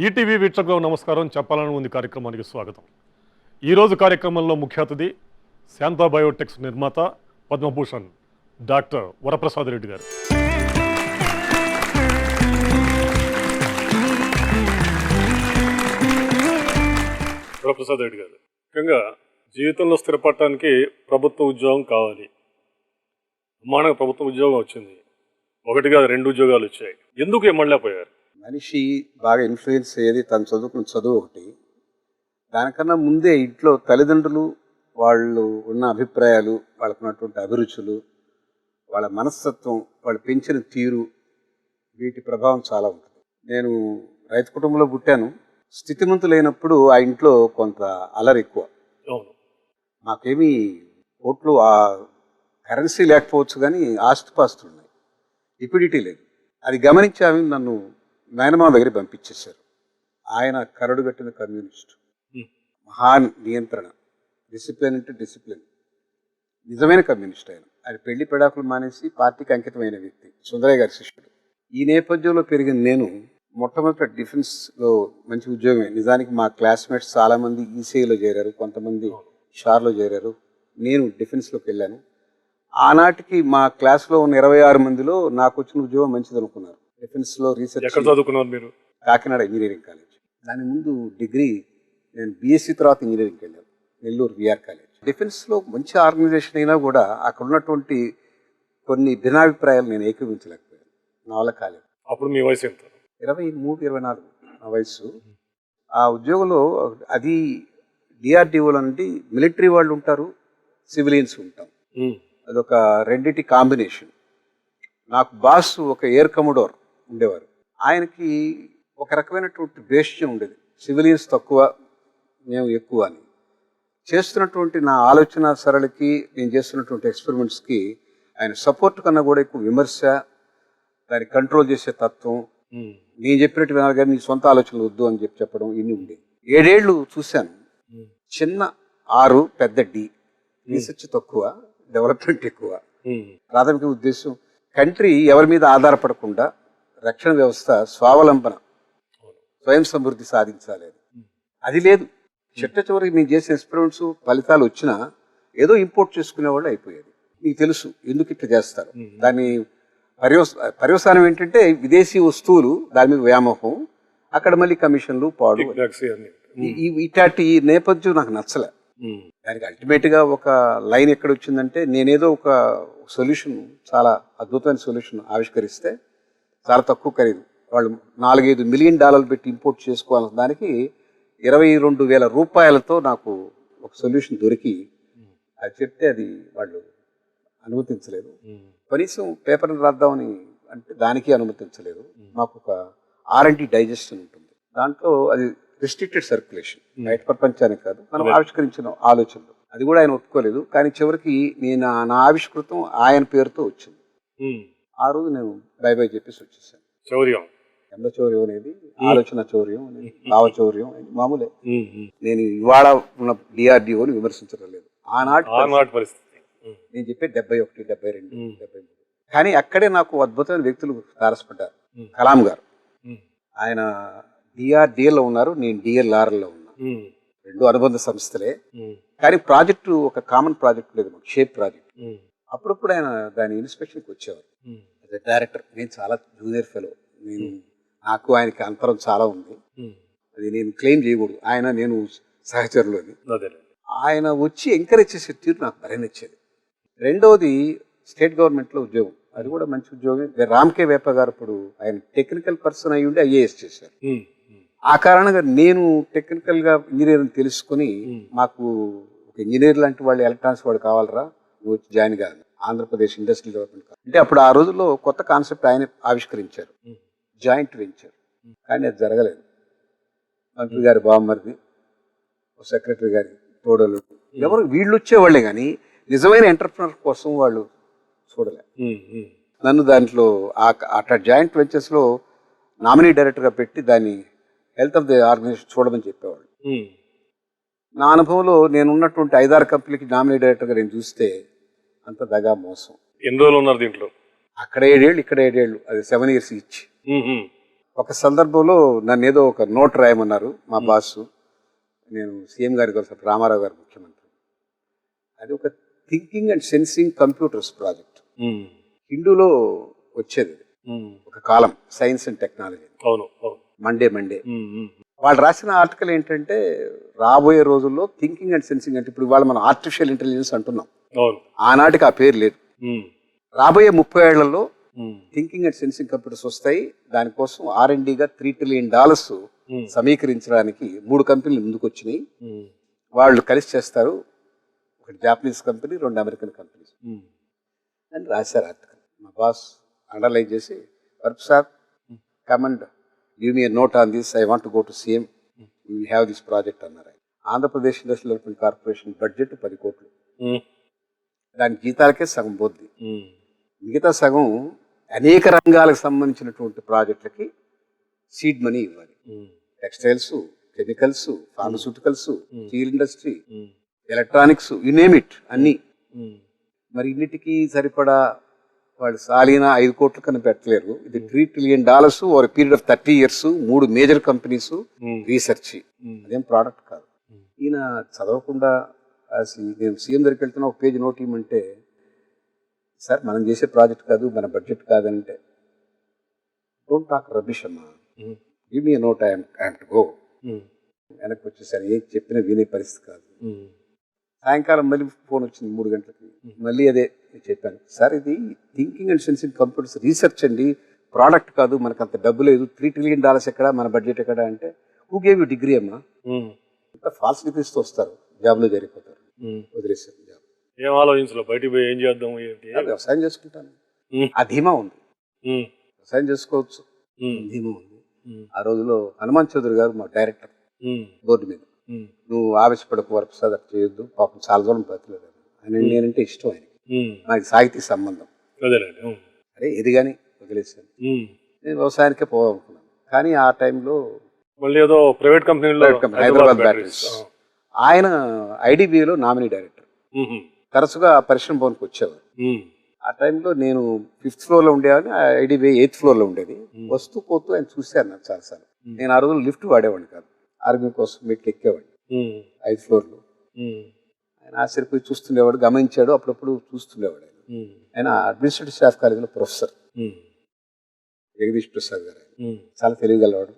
ETV వీక్షకులకు నమస్కారం. చెప్పాలని ఉంది కార్యక్రమానికి స్వాగతం. ఈరోజు కార్యక్రమంలో ముఖ్య అతిథి శాంతా బయోటెక్స్ నిర్మాత పద్మభూషణ్ డాక్టర్ వరప్రసాద్ రెడ్డి గారు. వరప్రసాద్ రెడ్డి గారు, ముఖ్యంగా జీవితంలో స్థిరపడటానికి ప్రభుత్వ ఉద్యోగం కావాలి. అమ్మానకు ప్రభుత్వ ఉద్యోగం వచ్చింది, ఒకటిగా 2 ఉద్యోగాలు వచ్చాయి. ఎందుకు ఏమళ్ళపోయారు? మనిషి బాగా ఇన్ఫ్లుయెన్స్ అయ్యేది తను చదువుకున్న చదువు ఒకటి. దానికన్నా ముందే ఇంట్లో తల్లిదండ్రులు వాళ్ళు ఉన్న అభిప్రాయాలు, వాళ్ళకున్నటువంటి అభిరుచులు, వాళ్ళ మనస్తత్వం, వాళ్ళు పెంచిన తీరు, వీటి ప్రభావం చాలా ఉంటుంది. నేను రైతు కుటుంబంలో పుట్టాను. స్థితిమంతులైనప్పుడు ఆ ఇంట్లో కొంత అలరి ఎక్కువ. మాకేమీ కోట్లు కరెన్సీ లేకపోవచ్చు కానీ ఆస్తిపాస్తులు ఉన్నాయి, లిక్విడిటీ లేదు. అది గమనించి ఆమె నన్ను నాయనమ్మ దగ్గర పంపించేశారు. ఆయన కరడు కట్టిన కమ్యూనిస్టు, మహాన్ నియంత్రణ, డిసిప్లిన్ అంటే డిసిప్లిన్, నిజమైన కమ్యూనిస్ట్. ఆయన పెళ్లి పెడాకులు మానేసి పార్టీకి అంకితమైన వ్యక్తి, సుందరయ్య గారి శిష్యుడు. ఈ నేపథ్యంలో పెరిగిన నేను మొట్టమొదటి డిఫెన్స్లో మంచి ఉద్యోగమే. నిజానికి మా క్లాస్మేట్స్ చాలామంది ఈసీఐలో చేరారు, కొంతమంది షార్లో చేరారు. నేను డిఫెన్స్లోకి వెళ్ళాను. ఆనాటికి మా క్లాస్లో ఉన్న 26 మందిలో నాకు వచ్చిన ఉద్యోగం మంచిది అనుకున్నారు. డిఫెన్స్లో రీసెర్చ్. చదువుకున్నారు మీరు? Kakinada engineering college. దాని ముందు డిగ్రీ నేను బీఎస్సీ తర్వాత ఇంజనీరింగ్కి వెళ్ళాను, నెల్లూరు విఆర్ కాలేజ్. డిఫెన్స్లో మంచి ఆర్గనైజేషన్ అయినా కూడా అక్కడ ఉన్నటువంటి కొన్ని భిన్నాభిప్రాయాలు నేను ఏకీవించలేకపోయాను, నా వల్ల కాలేదు. అప్పుడు మీ వయసు ఎంత? 23-24 నా వయసు. ఆ ఉద్యోగంలో అది డిఆర్డిఓలో నుండి మిలిటరీ వాళ్ళు ఉంటారు, సివిలియన్స్ ఉంటాం. అదొక రెండింటి కాంబినేషన్. నాకు బాస్ ఒక ఎయిర్ కమోడోర్ ఉండేవారు. ఆయనకి ఒక రకమైనటువంటి భేష్యం ఉండేది, సివిలియన్స్ తక్కువ మేము ఎక్కువ అని. చేస్తున్నటువంటి నా ఆలోచన సరళికి, నేను చేస్తున్నటువంటి ఎక్స్పెరిమెంట్స్కి ఆయన సపోర్ట్ కన్నా కూడా ఎక్కువ విమర్శ, దాన్ని కంట్రోల్ చేసే తత్వం, నేను చెప్పినట్టు వినాలి కానీ నీ సొంత ఆలోచనలు వద్దు అని చెప్పడం, ఇన్ని ఉండేది. 7 ఏళ్ళు చూశాను. చిన్న 6, పెద్ద D. రీసెర్చ్ తక్కువ, డెవలప్మెంట్ ఎక్కువ. ప్రాథమిక ఉద్దేశం కంట్రీ ఎవరి మీద ఆధారపడకుండా రక్షణ వ్యవస్థ స్వావలంబన, స్వయం సమృద్ధి సాధించాలి. అది లేదు. చివరికి మేము చేసే ఎక్స్పెరిమెంట్స్ ఫలితాలు వచ్చినా ఏదో ఇంపోర్ట్ చేసుకునేవాళ్ళు అయిపోయేది. మీకు తెలుసు ఎందుకు ఇట్లా చేస్తారు. దాన్ని పర్యవసానం ఏంటంటే విదేశీ వస్తువులు, దాని మీద వ్యామోహం, అక్కడ మళ్ళీ కమిషన్లు, పాడు, ఇట్లాంటి నేపథ్యం నాకు నచ్చలే. దానికి అల్టిమేట్గా ఒక లైన్ ఎక్కడ వచ్చిందంటే, నేనేదో ఒక సొల్యూషన్, చాలా అద్భుతమైన సొల్యూషన్ ఆవిష్కరిస్తే చాలా తక్కువ ఖరీదు, వాళ్ళు $4-5 మిలియన్ పెట్టి ఇంపోర్ట్ చేసుకోవాలన్న దానికి 22,000 రూపాయలతో నాకు ఒక సొల్యూషన్ దొరికి అది చెప్తే అది వాళ్ళు అనుమతించలేదు. కనీసం పేపర్ని రాద్దామని అంటే దానికి అనుమతించలేదు. మాకు ఒక R&D డైజెషన్ ఉంటుంది, దాంట్లో అది రిస్ట్రిక్టెడ్ సర్క్యులేషన్, బయట ప్రపంచానికి కాదు, మనం ఆవిష్కరించిన ఆలోచనలు. అది కూడా ఆయన ఒప్పుకోలేదు. కానీ చివరికి నేను నా ఆవిష్కృతం ఆయన పేరుతో వచ్చింది. ఆ రోజు నేను బై బై చెప్పేసి వచ్చేసాను. చౌర్యం, ఎంత చౌర్యం అనేది, ఆలోచన చౌర్యం అనేది, భావ చౌర్యం అనేది మామూలే. నేను ఇవాళ ఉన్న డిఆర్డిఓని విమర్శించడం లేదు. ఆనాటి పరిస్థితి నేను చెప్పే 71, 72, 73. కానీ అక్కడే నాకు అద్భుతమైన వ్యక్తులు తారసపడ్డారు. కలాం గారు, ఆయన డిఆర్డిఏలో ఉన్నారు, నేను డిఎల్ఆర్లో ఉన్నా. 2 అనుబంధ సంస్థలే, కానీ ప్రాజెక్టు ఒక కామన్ ప్రాజెక్ట్ లేదు, షేప్ ప్రాజెక్ట్. అప్పుడప్పుడు ఆయన దాని ఇన్స్పెక్షన్కి వచ్చేవారు. డైరెక్టర్, నేను చాలా జూనియర్ ఫెలో, నాకు ఆయనకి అంతరం చాలా ఉంది, అది నేను క్లెయిమ్ చేయకూడదు. నేను సహచరులు అని. ఆయన వచ్చి ఎంకరేజ్ చేసే తీరు నాకు భలే నచ్చేది. రెండవది స్టేట్ గవర్నమెంట్లో ఉద్యోగం, అది కూడా మంచి ఉద్యోగం. రామ్కే వేప గారు ఇప్పుడు ఆయన టెక్నికల్ పర్సన్ అయ్యి ఉండి IAS చేశారు. ఆ కారణంగా నేను టెక్నికల్గా ఇంజనీరింగ్ తెలుసుకుని, మాకు ఒక ఇంజనీర్ లాంటి వాళ్ళు, ఎలక్ట్రానిక్స్ వాడు కావాలరా, నువ్వు వచ్చి జాయిన్ కాదు, ఆంధ్రప్రదేశ్ ఇండస్ట్రియల్ డెవలప్మెంట్ అంటే అప్పుడు ఆ రోజుల్లో కొత్త కాన్సెప్ట్ ఆయన ఆవిష్కరించారు, జాయింట్ వెంచర్. కానీ అది జరగలేదు. మంత్రి గారి బామ్మర్ది, సెక్రటరీ గారి తోడలు, ఎవరు వీళ్ళు వచ్చేవాళ్ళే కానీ నిజమైన ఎంటర్ప్రినర్ కోసం వాళ్ళు చూడలే. నన్ను దాంట్లో అట్లా జాయింట్ వెంచర్స్లో నామినీ డైరెక్టర్గా పెట్టి దాన్ని హెల్త్ ఆఫ్ ది ఆర్గనైజేషన్ చూడమని చెప్పేవాళ్ళు. నా అనుభవంలో నేను ఉన్నటువంటి 5-6 కంపెనీకి నామినీ డైరెక్టర్గా నేను చూస్తే అంత దగా, మోసం. ఎన్ని రోజులు ఉన్నారు దీంట్లో? అక్కడ 7 ఏళ్ళు, ఇక్కడ 7 ఏళ్ళు, అది 7 years ఇచ్చి ఒక సందర్భంలో నన్ను ఏదో ఒక నోట్ రాయమన్నారు మా బాసు. నేను సీఎం గారి కోసం, రామారావు గారు ముఖ్యమంత్రి. అది ఒక thinking and sensing computers project. హిందూలో వచ్చేది అది. ఒక కాలం సైన్స్ అండ్ టెక్నాలజీ. అవును అవును. మండే వాళ్ళు రాసిన ఆర్టికల్ ఏంటంటే రాబోయే రోజుల్లో థింకింగ్ అండ్ సెన్సింగ్ అంటే ఇప్పుడు ఇవాళ మనం ఆర్టిఫిషియల్ ఇంటెలిజెన్స్ అంటున్నాం. అవును. ఆనాటికి ఆ పేరు లేదు. రాబోయే 30 ఏళ్లలో థింకింగ్ అండ్ సెన్సింగ్ కంప్యూటర్స్ వస్తాయి. దానికోసం R&Dగా $3 trillion సమీకరించడానికి 3 కంపెనీలు ముందుకు వచ్చినాయి. వాళ్ళు కలిసి చేస్తారు. ఒకటి జాపనీస్ కంపెనీ, 2 అమెరికన్ కంపెనీస్ అని రాశారు ఆర్టికల్. మా బాస్ అండర్లైన్ చేసి, work sir come and give me note on this, I want go to CM, you will have this project అన్నారు. Andhra Pradesh industrial development corporation budget 10 కోట్లు. దాని జీతాలకే సగం పోద్ది. మిగతా సగం అనేక రంగాలకు సంబంధించినటువంటి ప్రాజెక్టులకి సీడ్ మనీ ఇవ్వాలి. Textiles, chemicals, pharmaceuticals, steel industry, electronics, you name it అన్నీ. మరి ఇన్నిటికీ సరిపడా వాళ్ళు సాలిన 5 కోట్లు కన్నా పెట్టలేరు. ఇది $3 trillion over period of 30 years, 3 major companies, research. అదేం ప్రోడక్ట్ కాదు. ఈయన చదవకుండా నేను సీఎం దగ్గరికి వెళ్తున్నా, ఒక పేజ్ నోట్ ఇవ్వమంటే, సార్ మనం చేసే ప్రాజెక్ట్ కాదు, మన బడ్జెట్ కాదంటే, డోంట్ టాక్ రబిష్ అమ్మా, give me note, I'm to go. వెనక్కి వచ్చేసారు. ఏం చెప్పినా వినే పరిస్థితి కాదు. సాయంకాలం మళ్ళీ ఫోన్ వచ్చింది 3 గంటలకి. మళ్ళీ అదే చెప్పాను, సార్ ఇది thinking and sensing computers research అండి, ప్రోడక్ట్ కాదు, మనకు అంత డబ్బు లేదు, $3 trillion ఎక్కడ, మన బడ్జెట్ ఎక్కడ అంటే, హూ గేవ్ యూ డిగ్రీ అమ్మా? ఫాల్స్ డిగ్రీస్తో వస్తారు, జాబ్లో జరిగిపోతారు, వదిలేసారు జాబ్. ఏం ఆలోచించలో బయటికి పోయి ఏం చేద్దాం, వ్యవసాయం చేసుకుంటాను. ఆ ధీమా ఉంది, వ్యవసాయం చేసుకోవచ్చు, ధీమా ఉంది. ఆ రోజులో హనుమాన్ చౌదరి గారు మా డైరెక్టర్ బోర్డు మీద, నువ్వు ఆవేశపడకు వరప్రసాద్, అట్లా చేయొద్దు, పాపం చాలా దూరం బతిలేదు అని. నేనంటే ఇష్టం ఆయనకి, నాకు సాహితీ సంబంధం. అరే ఇది కానీ వదిలేసాను. నేను వ్యవసాయానికే పోవాలనుకున్నాను. కానీ ఆ టైంలో మళ్ళీ ఏదో ప్రైవేట్ కంపెనీలో, హైదరాబాద్ బ్యాటరీస్, ఆయన IDBIలో నామినీ డైరెక్టర్. తరచుగా పరిశ్రమ భవన్కి వచ్చేవారు. ఆ టైంలో నేను 5th floorలో ఉండేవాడిని, IDBI 8th floorలో ఉండేది. వస్తూ పోతూ ఆయన చూశారు నాకు చాలాసార్లు. నేను ఆ రోజుల్లో లిఫ్ట్ వాడేవాడిని కాదు, ఆర్మీ కోసం మెట్లు ఎక్కేవాడిని 5th floorలో. ఆయన ఆశ్చర్యపోయి చూస్తుండేవాడు, గమనించాడు, అప్పుడప్పుడు చూస్తుండేవాడు. ఆయన అడ్మినిస్ట్రేటివ్ స్టాఫ్ కాలేజీలో ప్రొఫెసర్, జగదీష్ ప్రసాద్ గారు. చాలా తెలియగలవాడు.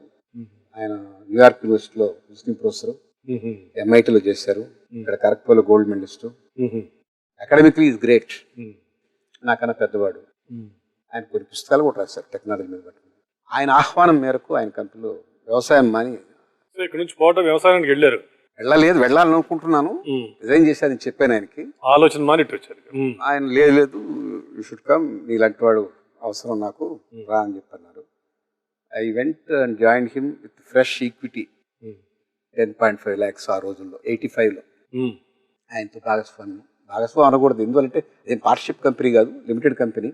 ఆయన న్యూయార్క్ యూనివర్సిటీలో విజిటింగ్ ప్రొఫెసర్, MITలో చేశారు, ఇక్కడ ఖరగ్పూర్లో gold medallist. Academically is great, నాకన్నా పెద్దవాడు. ఆయన కొన్ని పుస్తకాలు కూడా రాశారు టెక్నాలజీ మీద. ఆయన ఆహ్వానం మేరకు ఆయన కంపెనీలో వ్యవసాయం మాని ఇక్కడ నుంచి పోవటం, వ్యవసాయానికి వెళ్ళారు. వెళ్ళాలనుకుంటున్నాను, రిజైన్ చేశానని చెప్పాను ఆయనకి. ఆలోచన మానిట్ వచ్చారు. ఆయన లేదు, యూ షుడ్ కమ్, నీలాంటి వాడు అవసరం నాకు, రా అని చెప్పన్నారు. I went and join him with fresh equity 10.5 lakhs ఆ రోజుల్లో, 85లో. ఆయనతో భాగస్వామ్యం అనకూడదు, ఎందుకంటే అదేం పార్ట్నర్షిప్ కంపెనీ కాదు, లిమిటెడ్ కంపెనీ.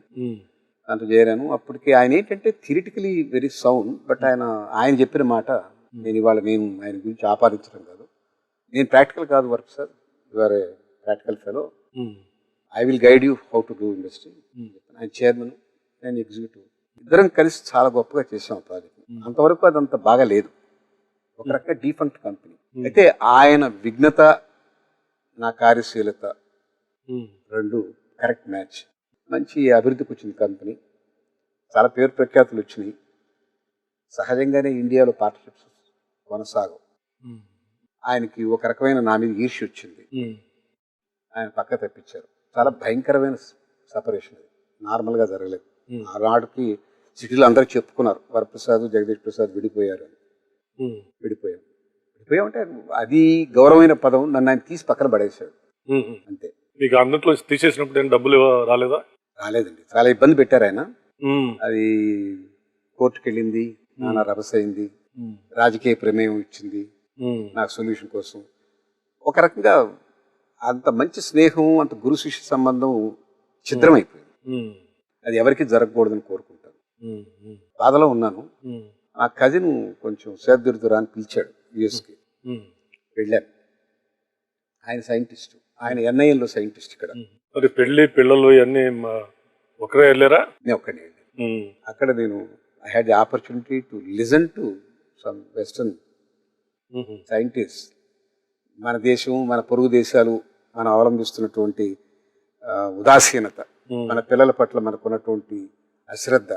దాంతో చేరాను. అప్పటికి ఆయన ఏంటంటే థియరిటికలీ వెరీ సౌండ్, బట్ ఆయన చెప్పిన మాట నేను ఆయన గురించి ఆపాదించడం కాదు, నేను ప్రాక్టికల్ కాదు work sir, you are a practical fellow, I will guide you how to do industry. ఆయన చైర్మన్, నేను ఎగ్జిక్యూటివ్, ఇద్దరం కలిసి చాలా గొప్పగా చేసాం ప్రాజెక్ట్. అంతవరకు అదంత బాగా లేదు, ఒక రకంగా డీఫంక్ట్ కంపెనీ. అయితే ఆయన విఘ్నత, నా కార్యశీలత రెండు కరెక్ట్ మ్యాచ్. మంచి అభివృద్ధికి వచ్చింది కంపెనీ, చాలా పేరు ప్రఖ్యాతులు వచ్చినాయి. సహజంగానే ఇండియాలో పార్ట్నర్షిప్స్ కొనసాగవు. ఆయనకి ఒక రకమైన నా మీద ఈర్ష్య వచ్చింది, ఆయన పక్క తెప్పించారు. చాలా భయంకరమైన సపరేషన్, అది నార్మల్గా జరగలేదు. ఆనాటికి సిటీలో అందరూ చెప్పుకున్నారు, వరప్రసాద్ జగదీష్ ప్రసాద్ విడిపోయారు అని. విడిపోయామంటే అది గౌరవమైన పదం, నన్ను ఆయన తీసి పక్కన పడేశాడు అంతే. మీకు అందరిలో తీసేసినప్పుడు ఏం డబ్బులు రాలేదా? రాలేదండి, చాలా ఇబ్బంది పెట్టారు ఆయన. అది కోర్టుకు వెళ్ళింది, నానా రభస అయింది, రాజకీయ ప్రమేయం ఇచ్చింది నాకు సొల్యూషన్ కోసం. ఒక రకంగా అంత మంచి స్నేహం, అంత గురు శిష్య సంబంధం ఛిద్రమైపోయింది. అది ఎవరికి జరగకూడదని కోరుకుంటాను. బాధలో ఉన్నాను. ఆ కజిన్ కొంచెం సేద్దురుతురా అని పిలిచాడు యుఎస్కి, వెళ్ళాను. ఆయన సైంటిస్ట్, ఆయన NIL లో సైంటిస్ట్. ఇక్కడ మరి పెళ్లి పిల్లలు ఇవన్నీ ఒకరే వెళ్ళారా? నేను ఒక్కడే వెళ్ళాను. అక్కడ నేను I had the opportunity to listen to some western scientist. మన దేశం, మన పొరుగు దేశాలు మనం అవలంబిస్తున్నటువంటి ఉదాసీనత, మన పిల్లల పట్ల మనకున్నటువంటి అశ్రద్ధ,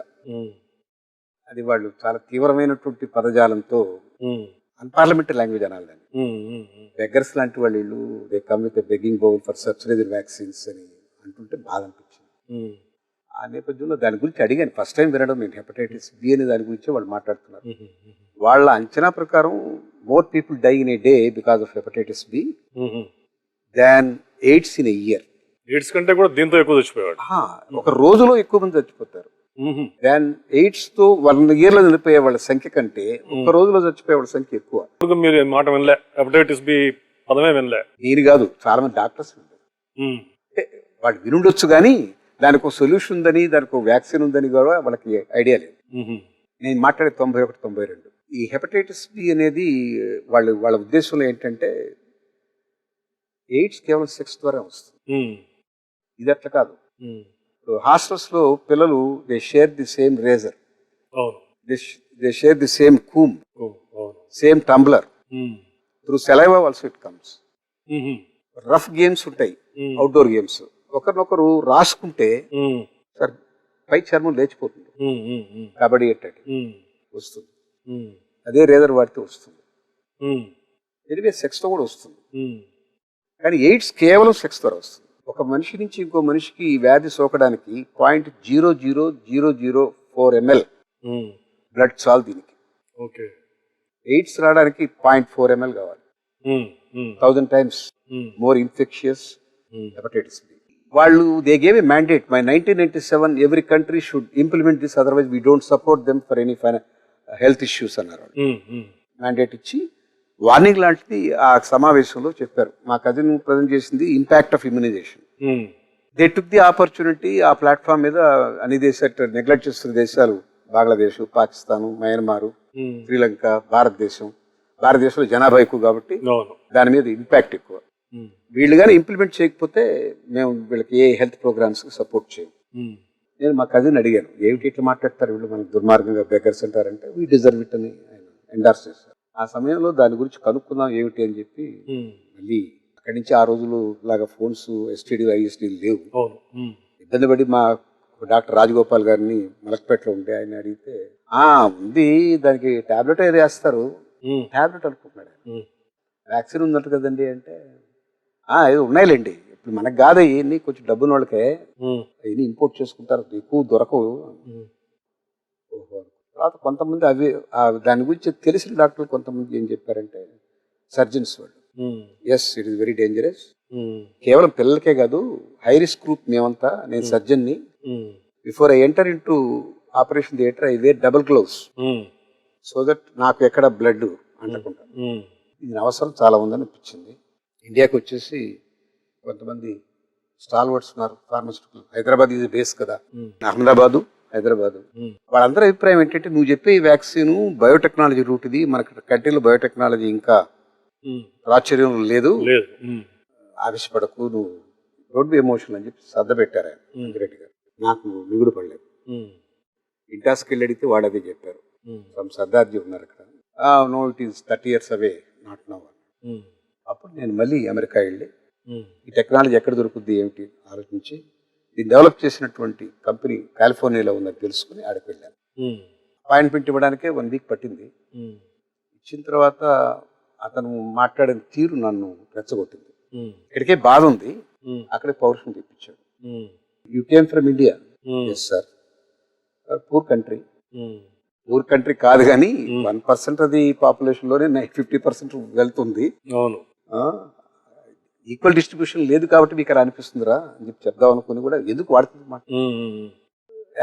అది వాళ్ళు చాలా తీవ్రమైనటువంటి పదజాలంతో అన్పార్లమెంటరీ లాంగ్వేజ్ అనాలి దాన్ని. బెగ్గర్స్ లాంటి వాళ్ళు వీళ్ళు they come with begging bowl for subsidised vaccines అని అంటుంటే బాధ అనిపించింది. ఆ నేపథ్యంలో దాని గురించి అడిగాను, ఫస్ట్ టైం వినడం నేను. హెపటైటిస్ బి అనే దాని గురించి వాళ్ళు మాట్లాడుతున్నారు. వాళ్ళ అంచనా ప్రకారం more people die in a day because of hepatitis B than AIDS in a year. AIDS కంటే కూడా దీంతో ఎక్కువ చచ్చిపోయాడు. ఒక రోజులో ఎక్కువ మంది చచ్చిపోతారు. దాన్ ఎయిడ్స్ తో 1 year లో చనిపోయే వాళ్ళ సంఖ్య కంటే ఒక రోజులో చచ్చిపోయే వాళ్ళ సంఖ్య ఎక్కువ. మీరు మాట వినలే, హెపటైటిస్ బి పదమే వినలే. నేను కాదు, చాలా మంది డాక్టర్స్ వాళ్ళు వినుండొచ్చు కానీ దానికి ఒక సొల్యూషన్ ఉందని, దానికి ఒక వ్యాక్సిన్ ఉందని కూడా వాళ్ళకి ఐడియా లేదు. నేను మాట్లాడే 91, 92 ఈ హెపటైటిస్ బి అనేది వాళ్ళ ఉద్దేశంలో ఏంటంటే ఎయిడ్స్ కేవలం సెక్స్ ద్వారా వస్తుంది. ఇది అట్లా కాదు. హాస్టల్స్ లో పిల్లలు they share the same razor, they share the same comb, same tumbler. Through saliva also it comes. Rough games ఉంటాయి, అవుట్డోర్ గేమ్స్. ఒకరినొకరు రాసుకుంటే సార్ పై చర్మం లేచిపోతుంది. కబడ్డీ ఎట్టండి వస్తుంది, అదే రేజర్ వాడితే వస్తుంది. ఎనివే సెక్స్ తో కూడా వస్తుంది. కానీ ఎయిడ్స్ కేవలం సెక్స్ ద్వారా వస్తుంది. ఒక మనిషి నుంచి ఇంకో మనిషికి ఈ వ్యాధి సోకడానికి 0.00004 ml బ్లడ్ చాలు దీనికి. ఎయిడ్స్ రావడానికి 0.4 ml కావాలి. 1000 times more infectious hepatitis B. వాళ్ళు they gave a mandate by 1997 every country should implement this, otherwise we don't support them for any health issues అన్నారు. మ్యాండేట్ ఇచ్చి వార్నింగ్ లాంటిది ఆ సమావేశంలో చెప్పారు. మా కజిన్ ప్రజెంట్ చేసింది impact of immunization. They took the opportunity. ఆ ప్లాట్ఫామ్ మీద అన్ని దేశాలు నెగ్లెక్ట్ చేస్తున్న దేశాలు బంగ్లాదేశ్, పాకిస్తాన్, మయన్మార్, శ్రీలంక, భారతదేశంలో జనాభా ఎక్కువ కాబట్టి దాని మీద ఇంపాక్ట్ ఎక్కువ. వీళ్ళు కానీ ఇంప్లిమెంట్ చేయకపోతే మేము వీళ్ళకి ఏ హెల్త్ ప్రోగ్రామ్స్ సపోర్ట్ చేయము. నేను మా కజిన్ అడిగాను, ఏమిటి ఇట్లా మాట్లాడతారు వీళ్ళు, మనకు దుర్మార్గంగా బెగ్గర్స్ అంటారంటే వీ డిజర్వ్ ఇట్ అని ఆయన ఎండార్స్ చేశారు. ఆ సమయంలో దాని గురించి కనుక్కుందాం ఏమిటి అని చెప్పి మళ్ళీ అక్కడి నుంచి ఆ రోజులు లాగా ఫోన్స్, ఎస్టీడీ, ఐఎస్డీలు లేవు. ఇబ్బంది పడి మా డాక్టర్ రాజగోపాల్ గారిని మలక్పేటలో ఉంటే ఆయన అడిగితే ఉంది, దానికి టాబ్లెట్ ఏది వేస్తారు, టాబ్లెట్ అనుకుంటున్నాడు. వ్యాక్సిన్ ఉందంట కదండి అంటే ఏదో ఉన్నాయిలేండి, ఇప్పుడు మనకు కాదు అయ్యి, కొంచెం డబ్బున్న వాళ్ళకే అవన్నీ ఇంపోర్ట్ చేసుకుంటారు, ఎక్కువ దొరకవు. తర్వాత కొంతమంది దాని గురించి తెలిసిన డాక్టర్లు కొంతమంది ఏం చెప్పారంటే, సర్జన్స్ వాళ్ళు, yes it is very dangerous, కేవలం పిల్లలకే కాదు, హై రిస్క్ గ్రూప్ మేమంతా, నేను సర్జన్ని, before I enter in to operation theatre I wear double gloves so that నాకు ఎక్కడ బ్లడ్ అంటకుండా. ఇది అవసరం చాలా ఉందని అనిపించింది. ఇండియాకి వచ్చేసి కొంతమంది స్టాల్వర్డ్స్ ఉన్నారు, ఫార్మాస్యూటికల్. హైదరాబాద్ ఇది బేస్ కదా, అహ్మదాబాదు, హైదరాబాదు. వాళ్ళందరూ అభిప్రాయం ఏంటంటే, నువ్వు చెప్పే ఈ వ్యాక్సిన్ బయోటెక్నాలజీ రూట్, ఇది మనకి కంట్రీలో బయోటెక్నాలజీ ఇంకా ప్రాచుర్యం లేదు, ఆవేశపడకు, నువ్వు డోంట్ బి ఎమోషనల్ అని చెప్పి సర్ద పెట్టారు ఆయన రెడ్డి గారు. నాకు మిగుడు పడలేదు. ఇంటాస్కి వెళ్ళి అడిగితే వాడు అదే చెప్పారు. సర్దార్జీ ఉన్నారు అక్కడ, no it is 30 years away, not now. అప్పుడు నేను మళ్ళీ అమెరికా వెళ్ళి ఈ టెక్నాలజీ ఎక్కడ దొరుకుద్ది ఏమిటి ఆలోచించి, దీన్ని డెవలప్ చేసినటువంటి కంపెనీ కాలిఫోర్నియాలో ఉందని తెలుసుకుని ఆడికి వెళ్ళాను. అపాయింట్మెంట్ ఇవ్వడానికే 1 week పట్టింది. ఇచ్చిన తర్వాత అతను మాట్లాడిన తీరు నన్ను రెచ్చగొట్టింది. ఇక్కడికే బాధ ఉంది, అక్కడే పౌరుషం తెప్పించాడు. You came from India? Yes sir. Poor country. Poor country కాదు కానీ 1% అది పాపులేషన్లోనే 50% వెళ్తుంది. ఈక్వల్ డిస్ట్రిబ్యూషన్ లేదు కాబట్టి మీకు అలా అనిపిస్తుందిరా అని చెప్పి చెప్దాం అనుకుని కూడా ఎందుకు వాడుతుంది మాట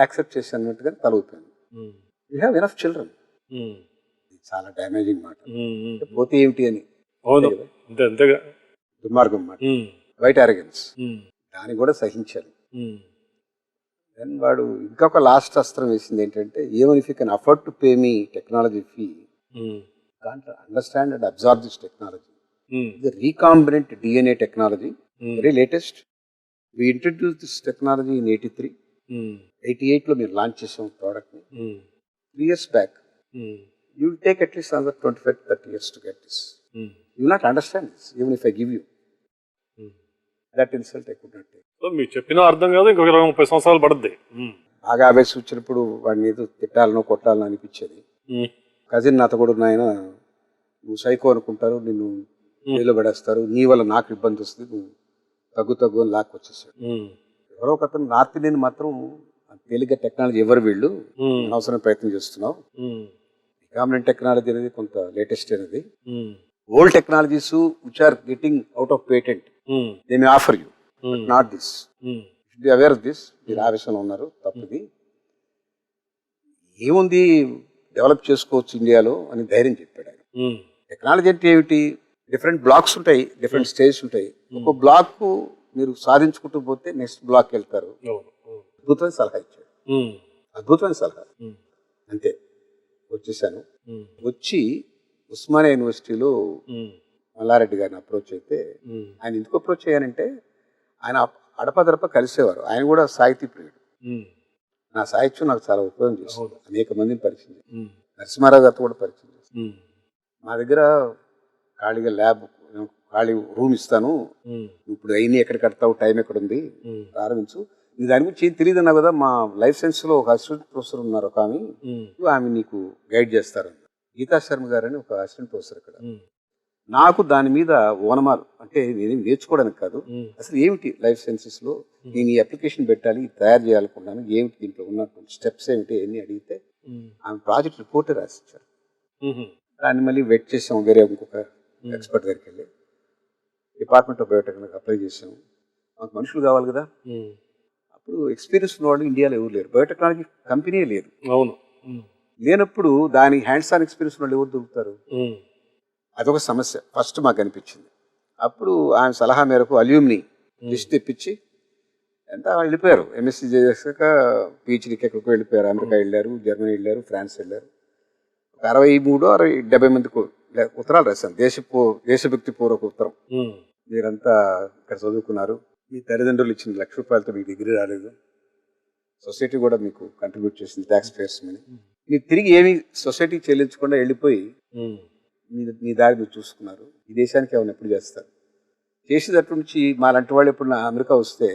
యాక్సెప్ట్ చేసి అన్నట్టుగా తల ఊపాను. You have enough children. చాలా డ్యామేజింగ్ మాట. పోతే ఏమిటి అని దుర్మార్గం మాట, వైట్ అరగెన్స్. దాన్ని కూడా సహించాను. దెన్ వాడు ఇంకొక లాస్ట్ అస్త్రం వేసింది ఏంటంటే, even if you can afford to pay me technology fee, can't understand and observe this technology. The recombinant DNA technology, very latest. We introduced this technology in 83. 88 లో మీరు launch చేసాం ప్రోడక్ట్ని. 3 years back, you will take at least another 25-30 years to get this. You will not understand this, even if I give you. That insult I could not take. So మీకు చెప్పినా అర్థం కాదు, ఇంకొక 20-30 సంవత్సరాలు పడుద్ది. బాగా ఆవేశం వచ్చినప్పుడు వాడిని ఏదో తిట్టాలనో కొట్టాలనో అనిపించేది. కజిన్ నాతో కూడా నాయన నువ్వు సైకో అనుకుంటారు, నిన్ను జైల్లో పడేస్తారు, నీ వల్ల నాకు ఇబ్బంది వస్తుంది, నువ్వు తగ్గు అని లాక్ వచ్చేసాడు. ఎవరో ఒక అతను నార్త్ ఇండియన్ మాత్రం తేలిగ్గా టెక్నాలజీ ఎవరు వీళ్ళు అవసరం ప్రయత్నం చేస్తున్నావు. రికాంబినెంట్ టెక్నాలజీ అనేది కొంత లేటెస్ట్ అనేది. Old technologies which are getting out of patent they may offer you, not this. Be aware of this. మీరు ఆవేశంలో ఉన్నారు, తప్పది. ఏముంది, డెవలప్ చేసుకోవచ్చు ఇండియాలో అని ధైర్యం చెప్పాడు ఆయన. టెక్నాలజీ అంటే ఏమిటి, డిఫరెంట్ బ్లాక్స్ ఉంటాయి, డిఫరెంట్ స్టేజ్స్ ఉంటాయి. ఒక బ్లాక్ మీరు సాధించుకుంటూ పోతే నెక్స్ట్ బ్లాక్ వెళ్తారు. అద్భుతమైన సలహా ఇచ్చాడు, అద్భుతమైన సలహా. అంతే, వచ్చేసాను. వచ్చి ఉస్మానియా యూనివర్సిటీలో మల్లారెడ్డి గారిని అప్రోచ్ అయితే, ఆయన ఎందుకు అప్రోచ్ అయ్యానంటే ఆయన అడపదడప కలిసేవారు. ఆయన కూడా సాహితీ ప్రియుడు. నా సాహిత్యం నాకు చాలా ఉపయోగం చేస్తుంది, అనేక మందిని పరిచయం చేసింది. నరసింహారావు గారితో కూడా పరిచయం చేసింది. మా దగ్గర ఖాళీగా ల్యాబ్, ఖాళీ రూమ్ ఇస్తాను, ఇప్పుడు అయినా ఎక్కడ కడతావు, టైం ఎక్కడ ఉంది, ప్రారంభించు. నీ దాని గురించి ఏం తెలియదు అన్నావు కదా, మా లైఫ్ సైన్స్లో ఒక అసిస్టెంట్ ప్రొఫెసర్ ఉన్నారు ఒక ఆమె నీకు గైడ్ చేస్తారు. గీతా శర్మ గారు అని ఒక అసిస్టెంట్ ప్రొఫెసర్ ఇక్కడ. నాకు దాని మీద ఓనమాలు, అంటే నేనేం నేర్చుకోవడానికి కాదు, అసలు ఏమిటి లైఫ్ సైన్సెస్లో నేను ఈ అప్లికేషన్ పెట్టాలి, ఇది తయారు చేయాలనుకున్నాను, ఏమిటి దీంట్లో ఉన్నటువంటి స్టెప్స్ ఏమిటి అని అడిగితే ఆమె ప్రాజెక్ట్ రిపోర్టే రాసిచ్చారు. దాన్ని మళ్ళీ వెయిట్ చేసాం, వేరే ఇంకొక ఎక్స్పర్ట్ దగ్గరికి వెళ్ళి డిపార్ట్మెంట్ ఆఫ్ బయోటెక్నాలజీ అప్లై చేసాం. మాకు మనుషులు కావాలి కదా. అప్పుడు ఎక్స్పీరియన్స్ ఉన్నవాళ్ళు ఇండియాలో ఎవరు లేరు, బయోటెక్నాలజీ కంపెనీ లేదు. అవును, లేనప్పుడు దాని హ్యాండ్స్ ఆన్ ఎక్స్పీరియన్స్ వాళ్ళు ఎవరు దొరుకుతారు? అదొక సమస్య ఫస్ట్ మాకు అనిపించింది. అప్పుడు ఆయన సలహా మేరకు అల్యూమిని లిస్ట్ తెప్పించి ఎంత వెళ్ళిపోయారు. ఎంఎస్సీ చేసాక పిహెచ్డీకి ఎక్కడికో వెళ్ళిపోయారు, అమెరికా వెళ్ళారు, జర్మనీ వెళ్ళారు, ఫ్రాన్స్ వెళ్ళారు. ఒక 63-70 మందికి ఉత్తరాలు రాశాను, దేశభక్తి పూర్వక ఉత్తరం. మీరంతా ఇక్కడ చదువుకున్నారు, మీ తల్లిదండ్రులు ఇచ్చిన ₹1,00,000 మీకు డిగ్రీ రాలేదు, సొసైటీ కూడా మీకు కంట్రిబ్యూట్ చేసింది ట్యాక్స్ పేయర్స్ అని, మీరు తిరిగి ఏమి సొసైటీకి చెల్లించకుండా వెళ్ళిపోయి మీ దారి మీరు చూసుకున్నారు, ఈ దేశానికి ఏమైనా ఎప్పుడు చేస్తారు, చేసేటట్టు నుంచి మా లాంటి వాళ్ళు ఎప్పుడు అమెరికా వస్తే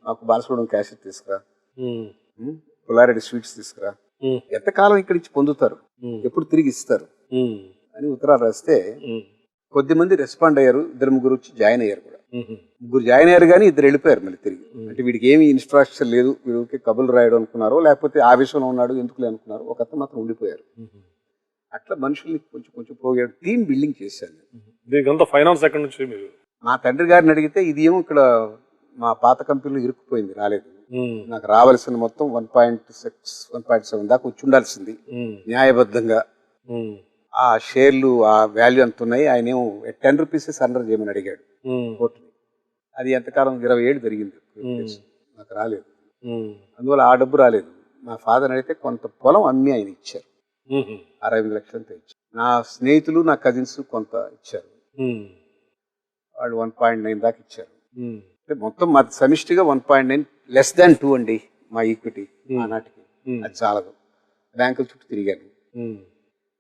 మాకు బాలసుబ్రహ్మణ్యం క్యాసెట్ తీసుకురా, పుల్లారెడ్డి స్వీట్స్ తీసుకురా, ఎంతకాలం ఇక్కడి నుంచి పొందుతారు, ఎప్పుడు తిరిగి ఇస్తారు అని ఉత్తరాలు రాస్తే కొద్దిమంది రెస్పాండ్ అయ్యారు. 2-3 వచ్చి జాయిన్ అయ్యారు కూడా. 3 జాయిన్ అయ్యారు కానీ 2 వెళ్ళిపోయారు మళ్ళీ తిరిగి. అంటే వీడికి ఏమి ఇన్ఫ్రాస్ట్రక్చర్ లేదు, వీడికి కబుర్లు రాయడం అనుకున్నారో లేకపోతే ఆవేశంలో ఉన్నాడు ఎందుకులే అనుకున్నారు. ఒక అతను మాత్రం ఉండిపోయారు. అట్లా మనుషుల్ని కొంచెం కొంచెం పోయాడు. టీమ్ బిల్డింగ్ చేశాను. దీనికంతా ఫైనాన్స్ ఎక్కడి నుంచి? మీరు మా తండ్రి గారిని అడిగితే ఇది ఏమో ఇక్కడ మా పాత కంపెనీలో ఇరుక్కుపోయింది, రాలేదు. నాకు రావాల్సిన మొత్తం 1.6-1.7 దాకా వచ్చి ఉండాల్సింది న్యాయబద్ధంగా. ఆ షేర్లు ఆ వాల్యూ ఎంత ఉన్నాయి, ఆయన ఏమో 10 రూపీస్ సరెండర్ చేయమని అడిగాడు కోర్టుని. అది ఎంతకాలం 20 ఏళ్ళు జరిగింది, నాకు రాలేదు. అందువల్ల ఆ డబ్బు రాలేదు. మా ఫాదర్ అడిగితే కొంత పొలం అమ్మి ఆయన ఇచ్చారు, 65 లక్షలంతా ఇచ్చారు. నా స్నేహితులు నా కజిన్స్ కొంత ఇచ్చారు, వాళ్ళు 1.9 దాకా ఇచ్చారు. అంటే మొత్తం మా సమిష్టిగా 1.9 లెస్ దాన్ 2 అండి మా ఈక్విటీ ఆనాటికి. అది చాలదు. బ్యాంకుల చుట్టూ తిరిగాను,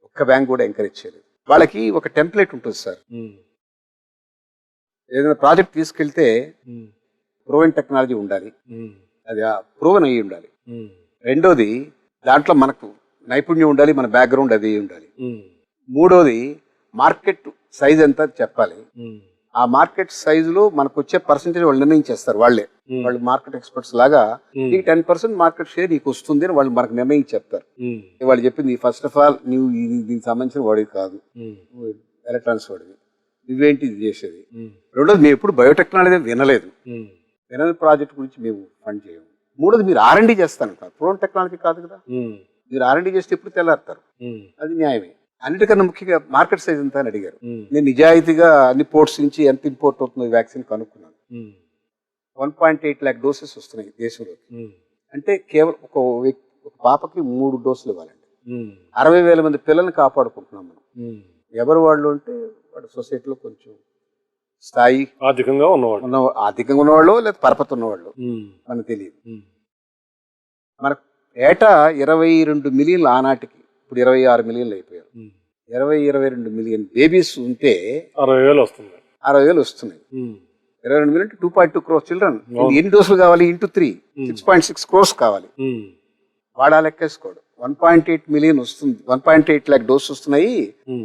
ఒక్క బ్యాంక్ కూడా ఎంకరేజ్ చేయలేదు. వాళ్ళకి ఒక టెంప్లెట్ ఉంటుంది సార్, ఏదైనా ప్రాజెక్ట్ తీసుకెళ్తే ప్రూవెన్ టెక్నాలజీ ఉండాలి, అది ప్రూవెన్ అయ్యి ఉండాలి. రెండోది దాంట్లో మనకు నైపుణ్యం ఉండాలి, మన బ్యాక్గ్రౌండ్ అది ఉండాలి. మూడోది మార్కెట్ సైజ్ ఎంత చెప్పాలి. ఆ మార్కెట్ సైజులో మనకు వచ్చే పర్సెంటేజ్ వాళ్ళు నిర్ణయించేస్తారు. వాళ్ళు మార్కెట్ ఎక్స్పర్ట్స్ లాగా నీకు 10% మార్కెట్ షేర్ నీకు వస్తుంది అని వాళ్ళు మనకు నిర్ణయించి చెప్తారు. వాళ్ళు చెప్పింది ఫస్ట్ ఆఫ్ ఆల్ నువ్వు దీనికి సంబంధించిన వాడివి కాదు, ఎలక్ట్రానిక్స్ వాడివి, నువ్వేంటి ఇది చేసేది. రెండోది మేము ఎప్పుడు బయోటెక్నాలజీ వినని ప్రాజెక్ట్ గురించి మేము ఫండ్ చేయము. మూడోది మీరు R&D చేస్తానంటారు, ప్రూవెన్ టెక్నాలజీ కాదు కదా. మీరు R&D చేస్తే ఎప్పుడు తెల్లారుతారు, అది న్యాయమే. అన్నిటికన్నా ముఖ్యంగా మార్కెట్ సైజ్ ఎంత అని అడిగారు. నేను నిజాయితీగా అన్ని పోర్ట్స్ నుంచి ఎంత ఇంపోర్ట్ అవుతుందో ఈ వ్యాక్సిన్ కనుక్కున్నాను. 1.8 lakh డోసెస్ వస్తున్నాయి దేశంలోకి. అంటే కేవలం ఒక పాపకి 3 డోసులు ఇవ్వాలండి. 60,000 మంది పిల్లల్ని కాపాడుకుంటున్నాం మనం. ఎవరు వాళ్ళు అంటే వాడు సొసైటీలో కొంచెం స్థాయి ఆర్థికంగా ఉన్నవాళ్ళు లేదా పరపతి ఉన్నవాళ్ళు మనకు తెలియదు. మనకు ఏటా 22 మిలియన్లు ఆనాటికి ఇప్పుడు 26 మిలియన్లు అయిపోయారు. 22 మిలియన్ బేబీస్ ఉంటే 60,000 వస్తుంది. 60,000 వస్తున్నాయి. 22 మిలియన్ 2.2 crores చిల్డ్రన్. ఎన్ని డోసులు కావాలి? ఇంటూ 3 6.6 crores కావాలి. వాడా లెక్కేసుకోడు. 1.8 మిలియన్ వస్తుంది, 1.8 lakh డోస్ వస్తున్నాయి.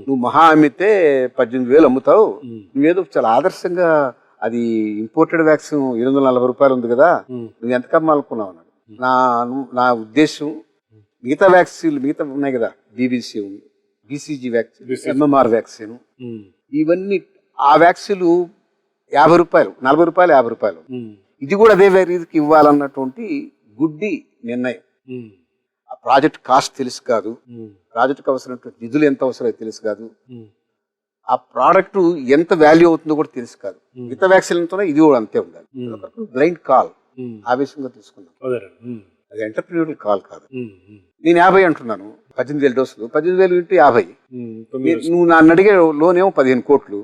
నువ్వు మహా అమ్మితే 18,000 అమ్ముతావు. నువ్వేదో చాలా ఆదర్శంగా అది ఇంపోర్టెడ్ వ్యాక్సిన్ 840 రూపాయలు ఉంది కదా, నువ్వు ఎంత కమ్మాలనుకున్నావు అన్నాడు. నా ఉద్దేశం మిగతా వ్యాక్సిన్లు మిగతా ఉన్నాయి కదా, BBC, BCG vaccine, MMR vaccine, ఇవన్నీ ఆ వ్యాక్సిన్లు 50 రూపాయలు, 40 రూపాయలు, 50 రూపాయలు. ఇది కూడా అదే రీతికి ఇవ్వాలన్నటువంటి గుడ్డి నిర్ణయం. ఆ ప్రాజెక్ట్ కాస్ట్ తెలుసు కాదు, ప్రాజెక్ట్కి అవసరమైనటువంటి నిధులు ఎంత అవసరమో తెలుసు కాదు, ఆ ప్రోడక్ట్ ఎంత వాల్యూ అవుతుందో కూడా తెలుసు కాదు. మిగతా వ్యాక్సిన్తోనే ఇది కూడా అంతే ఉండాలి. బ్లైండ్ కాల్ ఆవేశంగా తీసుకున్నాం. అది ఎంటర్ప్రీనియర్ కాల్ కాదు. నేను 50 అంటున్నాను, 18,000 డోసులు, 18,000 ఇంటూ 50. నువ్వు నన్ను అడిగే లోన్ ఏమో 15 కోట్లు.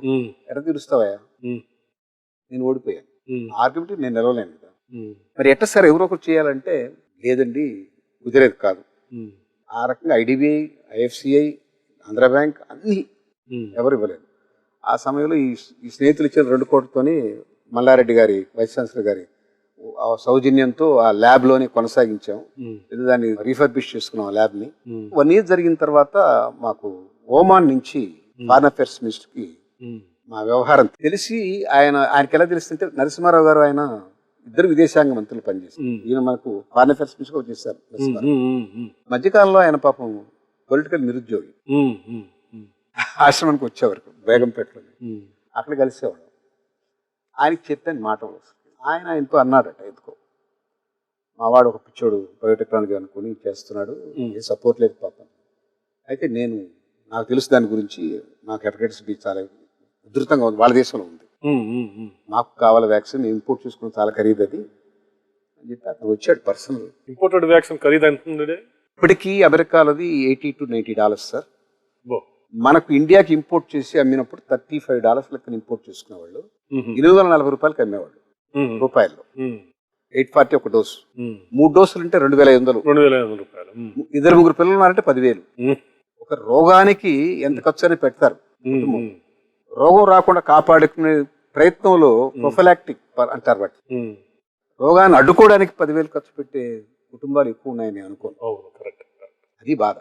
ఎట్లా తీరుస్తావా? నేను ఓడిపోయాను. ఆర్గ్యుమెంట్ నేను నిలవలేను కదా. మరి ఎట్లా సార్ ఎవరో ఒకరు చేయాలంటే, లేదండి కుదిరేది కాదు. ఆ రకంగా ఐడిబిఐ, ఐఎఫ్సిఐ, ఆంధ్ర బ్యాంక్ అన్ని ఎవరు ఇవ్వలేదు. ఆ సమయంలో ఈ స్నేహితులు ఇచ్చిన 2 కోట్లతోని మల్లారెడ్డి గారి, వైస్ ఛాన్సలర్ గారి సౌజన్యంతో ఆ ల్యాబ్లోనే కొనసాగించాం. దాన్ని రీఫర్బిష్ చేసుకున్నాం ఆ ల్యాబ్ని. 1 year జరిగిన తర్వాత మాకు ఓమాన్ నుంచి ఫారిన్ అఫేర్స్ మినిస్టర్కి మా వ్యవహారం తెలిసి, ఆయనకి ఎలా తెలుస్తుంటే, నరసింహారావు గారు ఆయన ఇద్దరు విదేశాంగ మంత్రులు పనిచేస్తారు. ఈయన మనకు ఫారిన్ అఫేర్స్ మినిస్టర్ వచ్చేసారు. మధ్యకాలంలో ఆయన పాపం పొలిటికల్ నిరుద్యోగి, ఆశ్రమానికి వచ్చేవారు బేగంపేటలో. అక్కడ కలిసేవాడు. ఆయనకి చెప్పాను మాట వస్తుంది. ఆయన ఎంతో అన్నాడట, ఎందుకో మా వాడు ఒక పిచ్చోడు బయోటెక్నాలజీ అనుకుని చేస్తున్నాడు, ఏ సపోర్ట్ లేదు పాపం. అయితే నాకు తెలుసు దాని గురించి, నాకు హెపటైటిస్ బి చాలా ఉధృతంగా ఉంది, వాళ్ళ దేశంలో ఉంది, మాకు కావాలి వ్యాక్సిన్, ఇంపోర్ట్ చేసుకుని చాలా ఖరీదు అది అని చెప్పి అతను వచ్చాడు పర్సనల్. ఇంపోర్టెడ్ వ్యాక్సిన్ ఖరీదు ఎంత? ఇప్పటికీ అమెరికాలోది $80 to $90 సార్. మనకు ఇండియాకి ఇంపోర్ట్ చేసి అమ్మినప్పుడు $35 లెక్కన ఇంపోర్ట్ చేసుకునేవాళ్ళు, 840 రూపాయలకి అమ్మేవాళ్ళు రూపాయల్లో. 840 ఒక డోసు. 3 డోసులు అంటే 2,500 రూపాయలు. 2-3 పిల్లలు ఉన్నారంటే 10,000. ఒక రోగానికి ఎంత ఖర్చు అని పెడతారు. రోగం రాకుండా కాపాడుకునే ప్రయత్నంలో ప్రొఫిలాక్టిక్ అంటారు బట్టి, రోగాన్ని అడ్డుకోవడానికి 10,000 ఖర్చు పెట్టే కుటుంబాలు ఎక్కువ ఉన్నాయని అనుకోను. అది బాధ.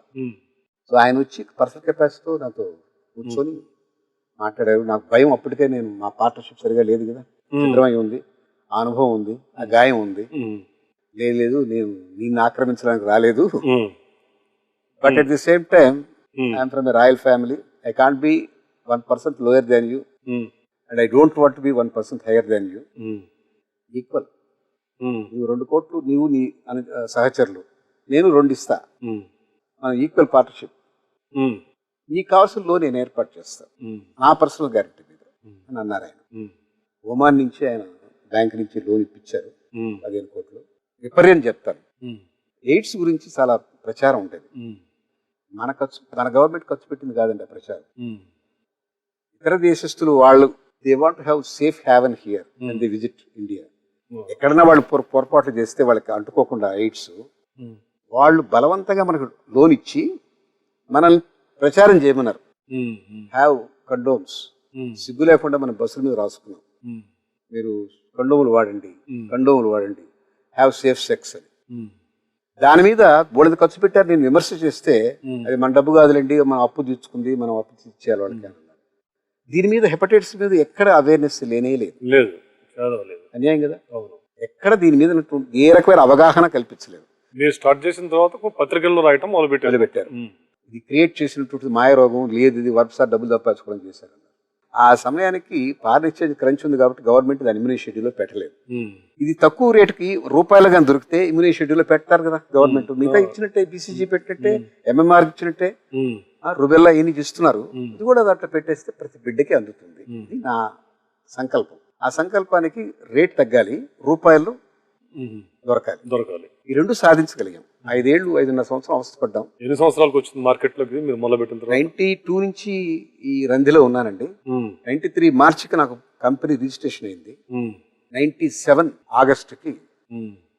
సో ఆయన వచ్చి పర్సనల్ కెపాసిటీతో నాతో కూర్చొని మాట్లాడారు. నాకు భయం అప్పటికే, మా పార్ట్నర్షిప్ సరిగా లేదు కదా, చిత్రమై ఉంది, ఆ అనుభవం ఉంది, ఆ గాయం ఉంది. లేదు నేను ఆక్రమించడానికి రాలేదు. But at the same time I'm from a royal family. I can't be 1% lower than you and I don't want to be 1% hire than you. Equal. నువ్వు 2 కోట్లు, నీవు నీ సహచరులు, నేను 2 ఇస్తా, మనం ఈక్వల్ పార్ట్నర్షిప్. నీకు కావాల్సిన లోన్ నేను ఏర్పాటు చేస్తాను నా పర్సనల్ గ్యారెంటీ మీద అని అన్నారు ఆయన. ఒమాన్ నుంచి ఆయన బ్యాంక్ నుంచి లోన్ ఇప్పించారు 15 కోట్లు. విపర్యం చెప్తాను, ఎయిడ్స్ గురించి చాలా ప్రచారం ఉంటుంది. మన గవర్నమెంట్ ఖర్చు పెట్టింది కాదండి ఆ ప్రచారం. ఇతర దేశస్తులు వాళ్ళు they want to have safe haven't here and they visit India. ఎక్కడన్నా వాళ్ళు పొరపాట్లు చేస్తే వాళ్ళకి అంటుకోకుండా ఎయిడ్స్, వాళ్ళు బలవంతంగా మనకు లోన్ ఇచ్చి మనల్ని ప్రచారం చేయమన్నారు. Have condoms. సిగ్గు లేకుండా మనం బస్సుల మీద రాసుకున్నాం, మీరు కండోములు వాడండి, హ్యావ్ సేఫ్ సెక్స్ అని. దాని మీద బోళంత ఖర్చు పెట్టారు. నేను విమర్శ చేస్తే, అది మన డబ్బు కాదులేండి, మనం అప్పు తీర్చుకుంది, మనం అప్పు తీర్చేయాలి వాళ్ళకి అన్నారు. దీని మీద హెపటైటిస్ మీద ఎక్కడ అవేర్నెస్ లేనే లేదు. అన్యాయం కదా. ఎక్కడ దీని మీద ఏ రకమైన అవగాహన కల్పించలేదు. మీరు స్టార్ట్ చేసిన తర్వాత పత్రికల్లో రాయటం మొదలుపెట్టారు. ఇది క్రియేట్ చేసినటువంటి మాయ రోగం లేదు, ఇది వర్క్సార్ డబ్బులు తప్పించుకోవడం చేశారు. ఆ సమయానికి ఫారిన్ ఎక్స్చేంజ్ క్రంచ్ ఉంది కాబట్టి గవర్నమెంట్ దాని ఇమ్యూనిటీ షెడ్యూల్లో పెట్టలేదు. ఇది తక్కువ రేటుకి రూపాయలుగా దొరికితే ఇమ్యూనిటీ షెడ్యూల్లో పెడతారు కదా గవర్నమెంట్. మిగతా ఇచ్చినట్టే, బీసీజీ పెట్టినట్టే, ఎంఎంఆర్ ఇచ్చినట్టే, రుబెల్లా ఎన్ని ఇస్తున్నారు. ఇది కూడా దాంట్లో పెట్టేస్తే ప్రతి బిడ్డకి అందుతుంది. ఇది నా సంకల్పం. ఆ సంకల్పానికి రేట్ తగ్గాలి, రూపాయలు దొరకాలి. ఈ 2 సాధించగలిగాం. 5.5 సంవత్సరం అవస్థపడ్డాం. ఎన్ని సంవత్సరాలకు వచ్చింది మార్కెట్లోకి మీరు మొదలుపెట్టిన? 92 నుంచి ఈ రంధిలో ఉన్నానండి. 93 మార్చికి నాకు కంపెనీ రిజిస్ట్రేషన్ అయింది. 97 ఆగస్టుకి,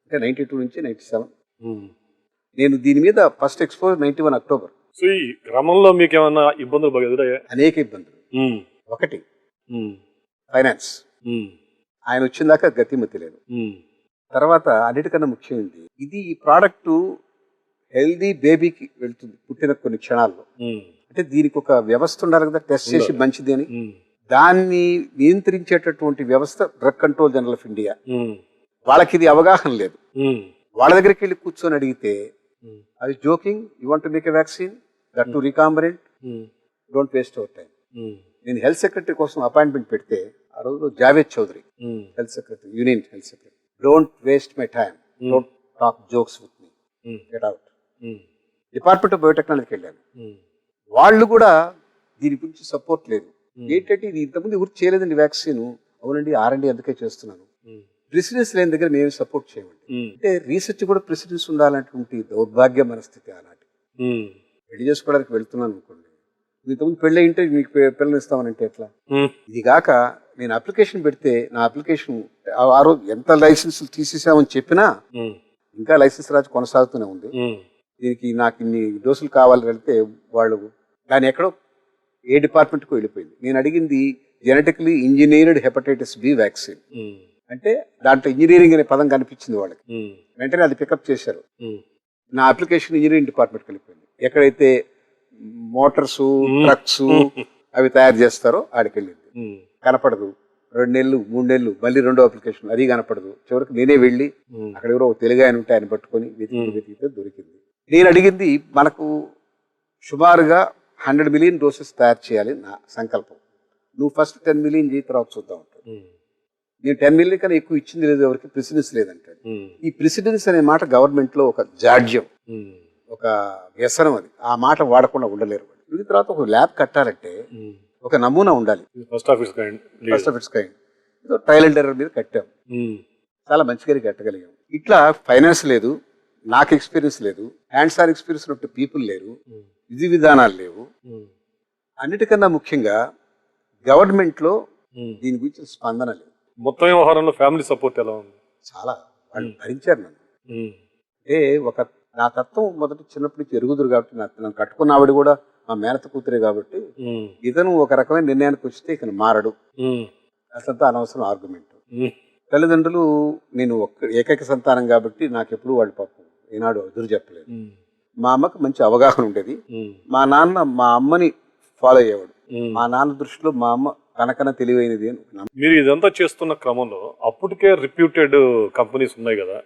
అంటే 92 నుంచి 97. నేను దీని మీద ఫస్ట్ ఎక్స్పోజ్ 91 అక్టోబర్. సో ఈ క్రమంలో మీకు ఏమన్నా ఇబ్బందులు బాగా ఎదురయ్యా? అనేక ఇబ్బందులు. ఒకటి ఫైనాన్స్, ఆయన వచ్చిన దాకా గతిమతి లేదు. తర్వాత అన్నిటికన్నా ముఖ్యమైనది, ఇది ఈ ప్రోడక్ట్ హెల్దీ బేబీకి వెళ్తుంది పుట్టిన కొన్ని క్షణాల్లో. అంటే దీనికి ఒక వ్యవస్థ ఉండాలి కదా, టెస్ట్ చేసి మంచిది అని. దాన్ని నియంత్రించేటటువంటి వ్యవస్థ drug control general of India. వాళ్ళకి ఇది అవగాహన లేదు. వాళ్ళ దగ్గరికి వెళ్ళి కూర్చొని అడిగితే, అది joking, you want to make a vaccine that to recombinant, don't waste our time. నేను హెల్త్ సెక్రటరీ కోసం అపాయింట్మెంట్ పెడితే ఆ రోజు Javed Chaudhary health secretary, union health secretary, don't waste my time, don't talk jokes with me, get out. Department of బయోటెక్నాలజీకి వెళ్ళాను. వాళ్ళు కూడా దీని గురించి సపోర్ట్ లేదు. ఏంటంటే ఇది ఇంతకుముందు ఎవరు చేయలేదండి వ్యాక్సిన్. అవునండి, R&D అందుకే చేస్తున్నాను. ప్రెసిడెన్స్ లేని దగ్గర మేము సపోర్ట్ చేయమండి. అంటే రీసెర్చ్ కూడా ప్రెసిడెన్స్ ఉండాలన్నటువంటి దౌర్భాగ్య మనస్థితి ఆనాటి. పెళ్లి చేసుకోవడానికి వెళ్తున్నాను అనుకోండి, ఇంతకుముందు పెళ్ళి అయింటే మీకు పిల్లలు ఇస్తామనంటే ఎట్లా? ఇది కాక నేను అప్లికేషన్ పెడితే నా అప్లికేషన్ ఆ రోజు ఎంత లైసెన్సులు తీసేసామని చెప్పినా ఇంకా లైసెన్స్ రాజు కొనసాగుతూనే ఉంది. దీనికి నాకు ఇన్ని డోసులు కావాలి వెళ్తే వాళ్ళు దాని ఎక్కడో ఏ డిపార్ట్మెంట్కి వెళ్ళిపోయింది. నేను అడిగింది genetically engineered hepatitis B vaccine. అంటే దాంట్లో ఇంజనీరింగ్ అనే పదం కనిపించింది వాళ్ళకి. వెంటనే అది పికప్ చేశారు. నా అప్లికేషన్ ఇంజనీరింగ్ డిపార్ట్మెంట్కి వెళ్ళిపోయింది. ఎక్కడైతే మోటార్స్, ట్రక్స్ అవి తయారు చేస్తారో ఆడికి వెళ్ళింది. కనపడదు. 2 నెలలు 3 నెలలు మళ్ళీ రెండో అప్లికేషన్, అది కనపడదు. చివరికి నేనే వెళ్ళి అక్కడ ఎవరో తెలుగు ఆయన ఉంటే ఆయన పట్టుకొని వెతికితే దొరికింది. నేను అడిగింది, మనకు సుమారుగా 100 మిలియన్ డోసెస్ తయారు చేయాలి నా సంకల్పం. నువ్వు ఫస్ట్ 10 మిలియన్ చేయి, తర్వాత చూద్దాం అంటాడు. నేను 10 మిలియన్ కన్నా ఎక్కువ ఇచ్చింది లేదు, ఎవరికి ప్రెసిడెన్స్ లేదంటాడు. ఈ ప్రెసిడెన్స్ అనే మాట గవర్నమెంట్ లో ఒక జాడ్యం, ఒక వ్యసనం. అది ఆ మాట వాడకుండా ఉండలేరు. ఇది తర్వాత ఒక ల్యాబ్ కట్టాలంటే ఒక నమూనా ఉండాలి. First of it's kind trial and error మీద కట్టాం. చాలా మంచిగా కట్టగలిగాం. ఇట్లా ఫైనాన్స్ లేదు, నాకు ఎక్స్పీరియన్స్ లేదు, హ్యాండ్స్ ఆన్ ఎక్స్పీరియన్స్ ఉన్నట్టు పీపుల్ లేరు, విధి విధానాలు లేవు. అన్నిటికన్నా ముఖ్యంగా గవర్నమెంట్ లో దీని గురించి స్పందన లేదు. మొత్తం వ్యవహారంలో ఫ్యామిలీ సపోర్ట్ ఎలా ఉంది? చాలా వాళ్ళు భరించారు నన్ను. అంటే నా తత్వం మొదటి చిన్నప్పటి నుంచి ఎరుగుదురు కాబట్టి, నన్ను కట్టుకున్న ఆవిడ కూడా మా మేనత కూతురే కాబట్టి, ఇతను ఒక రకమైన నిర్ణయానికి వస్తే ఇతను మారడు. అసంతా అనవసరం ఆర్గ్యుమెంట్. తల్లిదండ్రులు, నేను ఏకైక సంతానం కాబట్టి నాకు ఎప్పుడు వాళ్ళు పాపం ఏనాడు ఎదురు చెప్పలేదు. మా అమ్మకి మంచి అవగాహన ఉండేది. మా నాన్న మా అమ్మని ఫాలో అయ్యేవాడు. మా నాన్న దృష్టిలో మా అమ్మ తనకన్నా తెలివైనది అని. మీరు ఇదంతా చేస్తున్న క్రమంలో అప్పటికే రిప్యూటెడ్ కంపెనీస్ ఉన్నాయి కదా,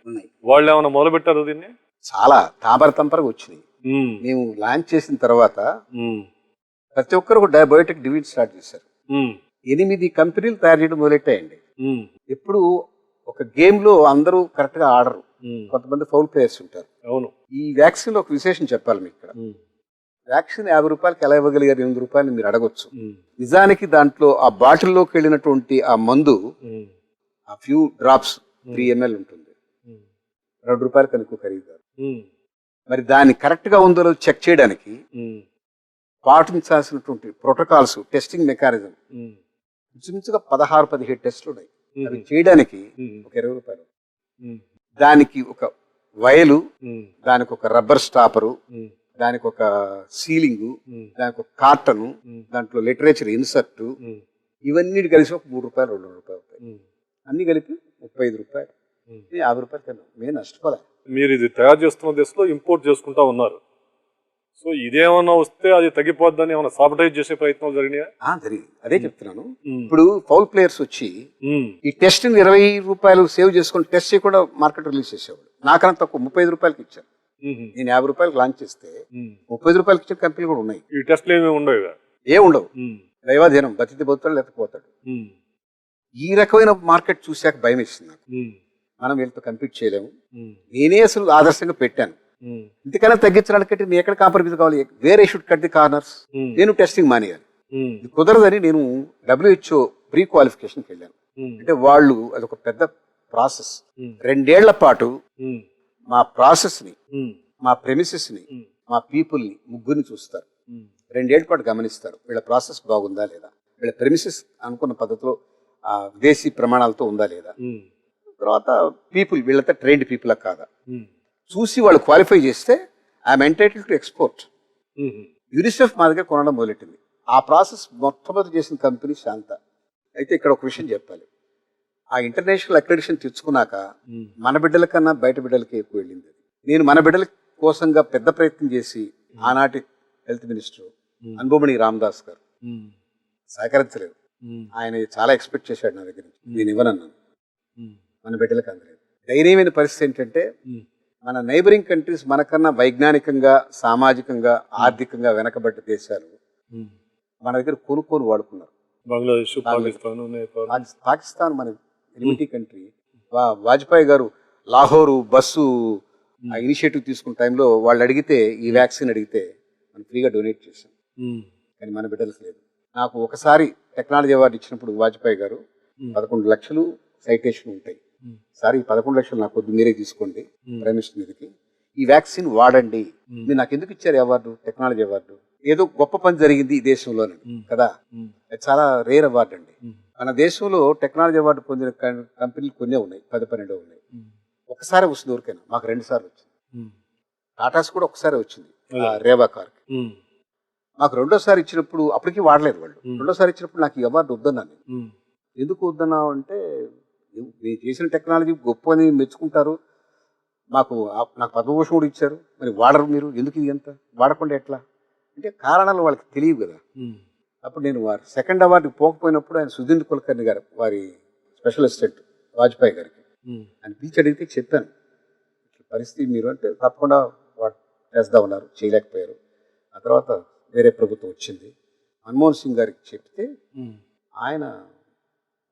వాళ్ళు ఏమైనా మొదలు పెట్టారు దీన్ని? చాలా తాపరతంపరగా వచ్చినాయి. మేము లాంచ్ చేసిన తర్వాత ప్రతి ఒక్కరు ఒక బయోటెక్ డివిజన్ స్టార్ట్ చేశారు. 8 కంపెనీలు తయారు చేయడం మొదలెట్టాయండి. ఎప్పుడు ఒక గేమ్ లో అందరూ కరెక్ట్ గా ఆడరు, కొంతమంది ఫౌల్ ప్లేయర్స్ ఉంటారు. అవును. ఈ వ్యాక్సిన్ లో ఒక విశేషం చెప్పాలి మీకు. ఇక్కడ వ్యాక్సిన్ 50 రూపాయలకి ఎలా ఇవ్వగలిగారు? 8 రూపాయలు మీరు అడగొచ్చు. నిజానికి దాంట్లో ఆ బాటిల్లోకి వెళ్ళినటువంటి ఆ మందు, ఆ ఫ్యూ డ్రాప్స్ 3 ml ఉంటుంది, 2 రూపాయలు కనుక ఖరీదు. మరి దాన్ని కరెక్ట్ గా ఉందో చెక్ చేయడానికి పాటించాల్సినటువంటి ప్రోటోకాల్స్, టెస్టింగ్ మెకానిజం ఇంచుమించుగా 16-17 టెస్టులు ఉన్నాయి. అవి చేయడానికి ఒక 20 రూపాయలు. దానికి ఒక వయలు, దానికి ఒక రబ్బర్ స్టాపరు, దానికి ఒక సీలింగు, దానికి ఒక కార్టను, దాంట్లో లిటరేచర్ ఇన్సర్ట్, ఇవన్నీ కలిసి ఒక 3 రూపాయలు 2 రూపాయలు అవుతాయి. అన్ని కలిపి 35 రూపాయలు. 50 రూపాయలు కన్నా మేము నష్టపోలే. మీరు ఇది తయారు చేస్తున్న దశలో ఇంపోర్ట్ చేసుకుంటా ఉన్నారు. సో ఇదేమన్నా వస్తే అది తగ్గిపోద్దని ఏమైనా సాబటైజ్ చేసే ప్రయత్నాలు జరిగినాయా? జరిగింది. అదే చెప్తున్నాను. ఇప్పుడు ఫౌల్ ప్లేయర్స్ వచ్చి ఈ టెస్ట్ 20 రూపాయలు సేవ్ చేసుకుని టెస్ట్ చేయకుండా మార్కెట్ రిలీజ్ చేసేవాడు. నాకన్నా తక్కువ 35 రూపాయలకి ఇచ్చారు. నేను 50 రూపాయలకి లాంచ్ చేస్తే 35 రూపాయలకి ఇచ్చే కంపెనీలు కూడా ఉన్నాయి. ఈ టెస్ట్లు ఏమి ఉండవు? ఉండవు. దైవాధీనం, బతికి పోతాడు లేకపోతాడు. ఈ రకమైన మార్కెట్ చూశాక భయం వేసింది నాకు. మనం వీళ్ళతో కంపీట్ చేయలేము. నేనే అసలు ఆదర్శంగా పెట్టాను. ఇంతకన్నా తగ్గించడానికి నేను ఎక్కడ కాంప్రమైజ్ కావాలి? వేరే షుడ్ కట్ ది కార్నర్స్. నేను టెస్టింగ్ మానేయాలి. ఇది కుదరదని నేను WHO ప్రీ క్వాలిఫికేషన్కి వెళ్ళాను. అంటే వాళ్ళు అదొక పెద్ద ప్రాసెస్. 2 ఏళ్ల పాటు మా ప్రాసెస్ ని, మా ప్రెమిసెస్ ని, మా పీపుల్ ని, ముగ్గురిని చూస్తారు. 2 ఏళ్ల పాటు గమనిస్తారు. వీళ్ళ ప్రాసెస్ బాగుందా లేదా, వీళ్ళ ప్రెమిసెస్ అనుకున్న పద్ధతిలో విదేశీ ప్రమాణాలతో ఉందా లేదా, తర్వాత పీపుల్ వీళ్ళతో ట్రైన్డ్ పీపుల్ కాదా చూసి వాళ్ళు క్వాలిఫై చేస్తే I'm entitle to export. UNICEF మా దగ్గర కొనడం మొదలెట్టింది. ఆ ప్రాసెస్ మొట్టమొదటి చేసిన కంపెనీ శాంత. అయితే ఇక్కడ ఒక విషయం చెప్పాలి. ఆ ఇంటర్నేషనల్ అక్రెడిషన్ తెచ్చుకున్నాక మన బిడ్డల కన్నా బయట బిడ్డలకి ఎక్కువ వెళ్ళింది. నేను మన బిడ్డల కోసంగా పెద్ద ప్రయత్నం చేసి ఆనాటి హెల్త్ మినిస్టర్ అన్బుమణి రామదాస్ గారు సహకరించలేదు. ఆయన చాలా ఎక్స్పెక్ట్ చేశాడు నా దగ్గర నుంచి. నేను ఇవ్వనన్నాను. మన బిడ్డలకు అందలేదు. దయనీయమైన పరిస్థితి ఏంటంటే మన నైబరింగ్ కంట్రీస్ మనకన్నా వైజ్ఞానికంగా, సామాజికంగా, ఆర్థికంగా వెనకబడ్డ దేశాలు మన దగ్గర కొనుక్కొని వాడుకున్నారు. బంగ్లాదేశ్, పాకిస్తాన్, నేపాల్, పాకిస్తాన్ మన ఎనిమిటీ కంట్రీ. వాజ్పేయి గారు లాహోరు బస్సు ఇనిషియేటివ్ తీసుకున్న టైంలో వాళ్ళు అడిగితే, ఈ వ్యాక్సిన్ అడిగితే మనం ఫ్రీగా డొనేట్ చేశాం. కానీ మన బిడ్డలకు లేదు. నాకు ఒకసారి టెక్నాలజీ అవార్డు ఇచ్చినప్పుడు వాజ్పేయి గారు 11 లక్షలు సైటేషన్ ఉంటాయి. సార్, ఈ 11 లక్షలు నాకు వద్దు, మీరే తీసుకోండి ప్రైమ్ మినిస్టర్ మీదకి, ఈ వ్యాక్సిన్ వాడండి. మీరు నాకు ఎందుకు ఇచ్చారు అవార్డు, టెక్నాలజీ అవార్డు? ఏదో గొప్ప పని జరిగింది ఈ దేశంలోనే కదా. అది చాలా రేర్ అవార్డు అండి. మన దేశంలో టెక్నాలజీ అవార్డు పొందిన కంపెనీలు కొన్నే ఉన్నాయి, 10-12 ఉన్నాయి. ఒకసారి వస్తుంది ఎవరికైనా. మాకు 2 సార్లు వచ్చింది. టాటాస్ కూడా ఒకసారి వచ్చింది, రేవా కార్కి. మాకు రెండోసారి ఇచ్చినప్పుడు అప్పటికి వాడలేదు వాళ్ళు. రెండోసారి ఇచ్చినప్పుడు నాకు ఈ అవార్డు వద్దన్నాను. ఎందుకు వద్దన్నావు అంటే, మీరు చేసిన టెక్నాలజీ గొప్ప అని మెచ్చుకుంటారు, నాకు పద్మభూషణ్ కూడా ఇచ్చారు, మరి వాడరు మీరు, ఎందుకు ఇది ఎంత వాడకుండా ఎట్లా అంటే కారణాలు వాళ్ళకి తెలియవు కదా. అప్పుడు నేను వారి సెకండ్ అవార్డుకి పోకపోయినప్పుడు ఆయన సుధీంద్ర కులకర్ణి గారు, వారి స్పెషల్ అసిస్టెంట్ వాజ్పేయి గారికి, ఆయన పిలిచి అడిగితే చెప్పాను, పరిస్థితి మీరు అంటే తప్పకుండా చేద్దామన్నారు, చేయలేకపోయారు. ఆ తర్వాత వేరే ప్రభుత్వం వచ్చింది, మన్మోహన్ సింగ్ గారికి చెప్తే ఆయన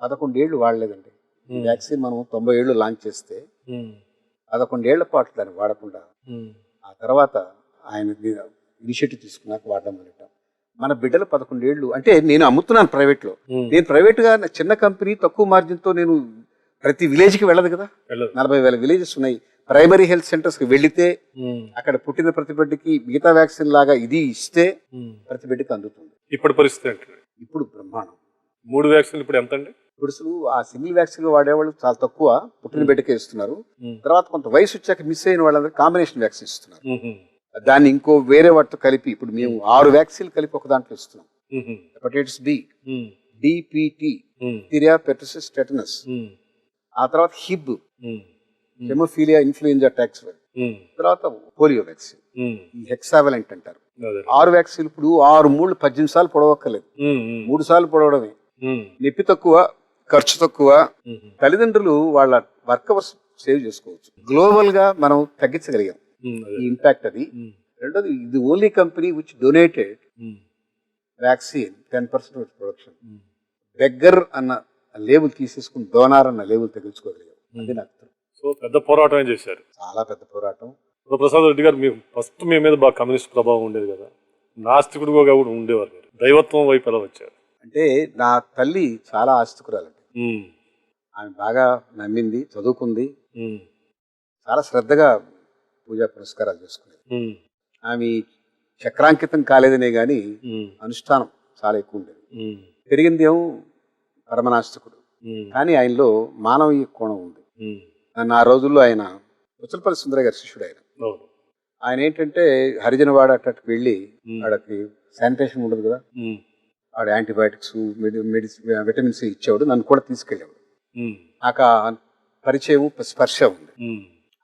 11 ఏళ్ళు వాడలేదండి. వ్యాక్సిన్ మనం 90 ఏళ్ళు లాంచ్ చేస్తే 11 ఏళ్ల పాటు దాన్ని వాడకుండా ఆ తర్వాత ఆయన ఇనిషియేటివ్ తీసుకున్నాక వాడడం మొదలెట్టాం. మన బిడ్డలు 11 ఏళ్ళు అంటే నేను అమ్ముతున్నాను ప్రైవేట్లో. నేను ప్రైవేట్గా చిన్న కంపెనీ తక్కువ మార్జిన్తో నేను ప్రతి విలేజ్కి వెళ్ళదు కదా. 40,000 విలేజెస్ ఉన్నాయి. ప్రైమరీ హెల్త్ సెంటర్స్కి వెళితే అక్కడ పుట్టిన ప్రతి బిడ్డకి మిగతా వ్యాక్సిన్ లాగా ఇది ఇస్తే ప్రతి బిడ్డకి అందుతుంది. ఇప్పుడు పరిస్థితి ఏంటి? ఇప్పుడు బ్రహ్మాండం. 3 వ్యాక్సిన్లు ఇప్పుడు ఎంత అండి? ఇప్పుడు ఆ సింగిల్ వ్యాక్సిన్ వాడేవాళ్ళు చాలా తక్కువ, పుట్టిన బిడ్డకే ఇస్తున్నారు. తర్వాత కొంత వయసు వచ్చాక మిస్ అయిన వాళ్ళందరూ కాంబినేషన్ వ్యాక్సిన్ ఇస్తున్నారు. దాన్ని ఇంకో వేరే వాటితో కలిపి ఇప్పుడు మేము 6 వ్యాక్సిన్లు కలిపి ఒక దాంట్లో ఇస్తున్నాం. Hepatitis B, DPT, diphtheria, pertussis, tetanus, ఆ తర్వాత హిబ్, హెమోఫీలియా, ఇన్ఫ్లుయెంజా టాక్స్, తర్వాత పోలియో వ్యాక్సిన్, ఈ హెక్సావెలెంట్ అంటారు. 6 వ్యాక్సిన్. ఇప్పుడు 6 మూళ్ళు 18 సార్లు పొడవక్కర్లేదు, 3 సార్లు పొడవడమే. నొప్పి తక్కువ, ఖర్చు తక్కువ, తల్లిదండ్రులు వాళ్ళ వర్క్ అవర్స్ సేవ్ చేసుకోవచ్చు. గ్లోబల్ గా మనం తగ్గించగలిగాం ఈ ఇంపాక్ట్. అది రెండోది, ఇది only company which donated vaccine 10% production. Beggar అన్న లేబుల్ తీసేసుకుని డోనార్ అన్న లేబుల్ తగ్గించుకోగలిగాం. అది నాకు సో పెద్ద పోరాటం చేశారు, చాలా పెద్ద పోరాటం. ప్రసాద్ రెడ్డి గారు, మీరు ఫస్ట్ మీ మీద బాగా కమ్యూనిస్ట్ ప్రభావం ఉండేది కదా, నాస్తికుడుగా కూడా ఉండేవారు మీరు. దైవత్వం వైపు ఎలా వచ్చారు? అంటే నా తల్లి చాలా ఆస్తికురాలండి. ఆమె బాగా నమ్మింది, చదువుకుంది, చాలా శ్రద్ధగా పూజా పురస్కారాలు చేసుకునేది. ఆమె చక్రాంకితం కాలేదనే గాని అనుష్ఠానం చాలా ఎక్కువ ఉండేది. పెరిగిందేమో పరమనాస్తికుడు, కానీ ఆయనలో మానవీయ కోణం ఉంది. ఆ రోజుల్లో ఆయన ఉచ్చలపల్లి సుందరయ్య గారి శిష్యుడు. ఆయన ఏంటంటే హరిజనవాడ అట్టకి వెళ్ళి ఆడకి శానిటేషన్ ఉండదు కదా, ఆడ యాంటీబయాటిక్స్, విటమిన్స్ ఇచ్చేవాడు. నన్ను కూడా తీసుకెళ్ళేవాడు. నాకు పరిచయం, స్పర్శ ఉంది.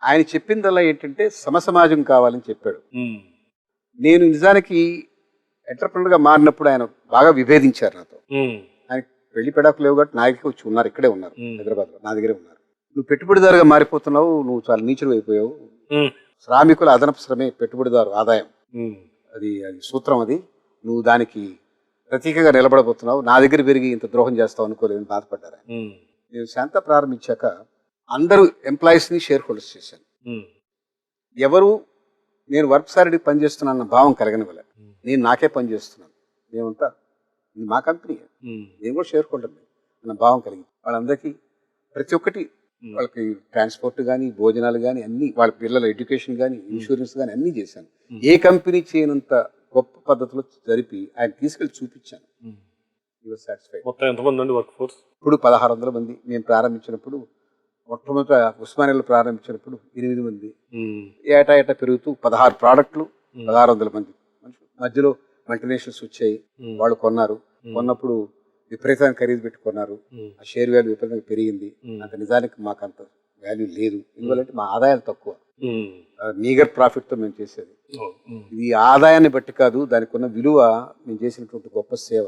ఆయన చెప్పిందల్లా ఏంటంటే సమసమాజం కావాలని చెప్పాడు. నేను నిజానికి ఎంటర్ప్రెనర్గా మారినప్పుడు ఆయన బాగా విభేదించారు నాతో. ఆయన పెళ్లి పెడాకు లేవు కాబట్టి నా దగ్గర వచ్చి ఉన్నారు, ఇక్కడే ఉన్నారు, హైదరాబాద్లో నా దగ్గరే ఉన్నారు. నువ్వు పెట్టుబడిదారుగా మారిపోతున్నావు, నువ్వు చాలా నీచుడు అయిపోయావు. శ్రామికుల అదనపు శ్రమే పెట్టుబడిదారు ఆదాయం, అది సూత్రం. అది నువ్వు దానికి ప్రతీకగా నిలబడబోతున్నావు, నా దగ్గర పెరిగి ఇంత ద్రోహం చేస్తావు అనుకోలేదని బాధపడ్డారు. నేను శాంత ప్రారంభించాక అందరూ ఎంప్లాయీస్ని షేర్ హోల్డర్స్ చేశాను. ఎవరు నేను వర్క్ సారిడికి పనిచేస్తున్నానన్న భావం కలగనివ్వలే. నేను నాకే పని చేస్తున్నాను, మేమంతా ఇది మా కంపెనీ, నేను కూడా షేర్ హోల్డర్ అన్న భావం కలిగింది. వాళ్ళందరికీ ప్రతి ఒక్కటి, వాళ్ళకి ట్రాన్స్పోర్ట్ కానీ, భోజనాలు కానీ, అన్ని, వాళ్ళ పిల్లల ఎడ్యుకేషన్ కానీ, ఇన్సూరెన్స్ కానీ అన్నీ చేశాను. ఏ కంపెనీ చేయనంత గొప్ప పద్ధతిలో జరిపి ఆయన తీసుకెళ్ళి చూపించాను. మొత్తం ఎంతమంది అండి వర్క్ ఫోర్స్? ఇప్పుడు 1600 మంది. మేము ప్రారంభించినప్పుడు, మొట్టమొదట ఉస్మానియాలో ప్రారంభించినప్పుడు 8 మంది. ఏటా పెరుగుతూ 16 ప్రాడక్టులు, 1600 మంది మనుషులు. మధ్యలో మల్టీనేషనల్స్ వచ్చాయి, వాళ్ళు కొన్నారు. కొన్నప్పుడు విపరీతంగా ఖరీదు పెట్టుకున్నారు. ఆ షేర్ వాల్యూ విపరీతంగా పెరిగింది. అంత నిజానికి మాకు అంత వాల్యూ లేదు. ఎందుకంటే మా ఆదాయాలు తక్కువ, మీగర్ ప్రాఫిట్తో మేము చేసేది. ఇది ఆదాయాన్ని బట్టి కాదు, దానికి ఉన్న విలువ మేము చేసినటువంటి గొప్ప సేవ.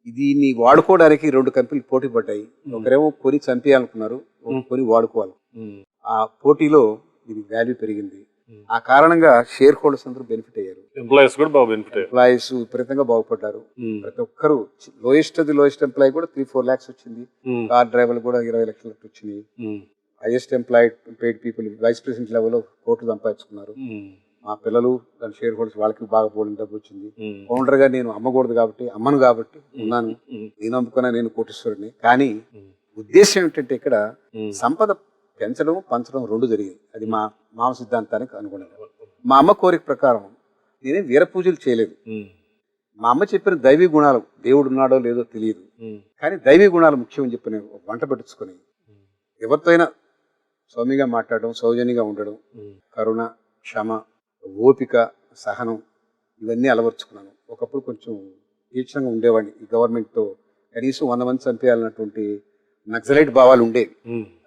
దీన్ని వాడుకోవడానికి 2 కంపెనీలు పోటీ పడ్డాయి. ఒకరేమో కొని చంపేయాలనుకున్నారు, కొని వాడుకోవాలి. ఆ పోటీలో దీనికి వాల్యూ పెరిగింది. ఆ కారణంగా షేర్ హోల్డర్స్ అందరూ బెనిఫిట్ అయ్యారు. ఎంప్లాయీస్ కూడా బాగా బెనిఫిట్ అయ్యారు. ఎంప్లాయీస్ విపరీతంగా బాగుపడ్డారు. ప్రతి ఒక్కరు లోయెస్ట్ ఎంప్లాయీ కూడా 3-4 lakhs వచ్చింది. కార్ డ్రైవర్లు కూడా 20 లక్షలు వచ్చింది. Highest employed paid people vice president లెవెల్లో కోట్లు సంపాదించుకున్నారు. మా పిల్లలు దాని షేర్ హోల్డర్స్ వాళ్ళకి బాగా పోలిన డబ్బు వచ్చింది. ఫౌండర్ గా నేను అమ్మకూడదు కాబట్టి అమ్మను కాబట్టి ఉన్నాను. నేను అమ్ముకున్నా, నేను కోటీశ్వరుని. కానీ ఉద్దేశం ఏంటంటే ఇక్కడ సంపద పెంచడం పంచడం 2 జరిగింది. అది మా మామ సిద్ధాంతానికి అనుగుణంగా. మా అమ్మ కోరిక ప్రకారం నేనే వీర పూజలు చేయలేదు. మా అమ్మ చెప్పిన దైవీ గుణాలు, దేవుడు ఉన్నాడో లేదో తెలియదు కానీ దైవీ గుణాలు ముఖ్యం అని చెప్పి నేను వంట పెట్టించుకొని ఎవరితో అయినా సౌమ్యంగా మాట్లాడడం, సౌజన్యంగా ఉండడం, కరుణ, క్షమ, ఓపిక, సహనం ఇవన్నీ అలవర్చుకున్నాను. ఒకప్పుడు కొంచెం తీక్షణంగా ఉండేవాడిని. ఈ గవర్నమెంట్తో కనీసం 100 మంది చంపేయాలన్నటువంటి నక్సలైట్ భావాలు ఉండేవి.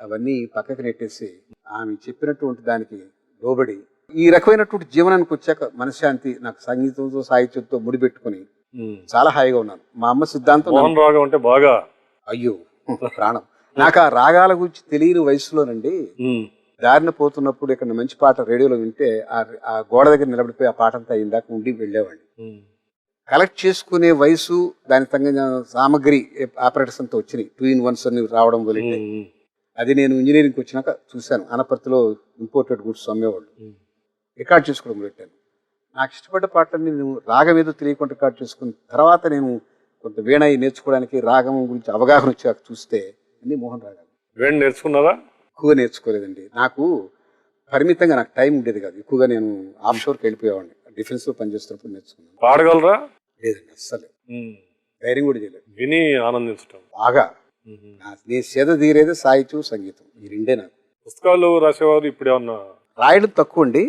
అవన్నీ పక్కకి నెట్టేసి ఆమె చెప్పినటువంటి దానికి లోబడి ఈ రకమైనటువంటి జీవనానికి వచ్చాక మనశ్శాంతి, నాకు సంగీతంతో సాహిత్యంతో ముడిపెట్టుకుని చాలా హాయిగా ఉన్నాను. మా అమ్మ సిద్ధాంతం మోహన్ రాగం అంటే బాగా అయ్యో ప్రాణం. నాకు ఆ రాగాల గురించి తెలియని వయసులోనండి దారిన పోతున్నప్పుడు ఇక్కడ మంచి పాట రేడియోలో వింటే ఆ గోడ దగ్గర నిలబడిపోయి ఆ పాట అంతా ఇందాక ఉండి వెళ్ళేవాడిని. కలెక్ట్ చేసుకునే వయసు, దానికి తగిన సామగ్రి ఆపరేటర్స్ అంతా వచ్చినాయి. 2-in-1s అన్ని రావడం వదిలింటే అది నేను ఇంజనీరింగ్కి వచ్చినాక చూశాను. అనపర్తిలో ఇంపోర్టెడ్ గుడ్స్ అమ్మేవాళ్ళు. రికార్డ్ చేసుకోవడం పెట్టాను. నాకు ఇష్టపడ్డ పాటలన్నీ నేను రాగం ఏదో తెలియకుండా రికార్డ్ చేసుకున్న తర్వాత నేను కొంత వీణ నేర్చుకోవడానికి రాగం గురించి అవగాహన వచ్చాక చూస్తే అన్ని మోహన్ రాగాలు. వీణ నేర్చుకున్నారా? ఎక్కువ నేర్చుకోలేదండి. నాకు పరిమితంగా నాకు టైం ఉండేది కాదు. ఎక్కువగా నేను ఆఫ్ షోర్కి వెళ్ళిపోయేవాడిని. డిఫెన్స్లో పనిచేస్తున్నప్పుడు నేర్చుకున్నాను. పాడగలరా? లేదండి, అస్సలు ధైర్యం కూడా చేయలేదు. విని ఆనందించడం బాగా నేను సేద తీరేదే సాహిత్యం, సంగీతం, ఈ 2 నాకు. పుస్తకాలు రాసేవారు ఇప్పుడు ఏమన్నా? రాయడం తక్కువ అండి.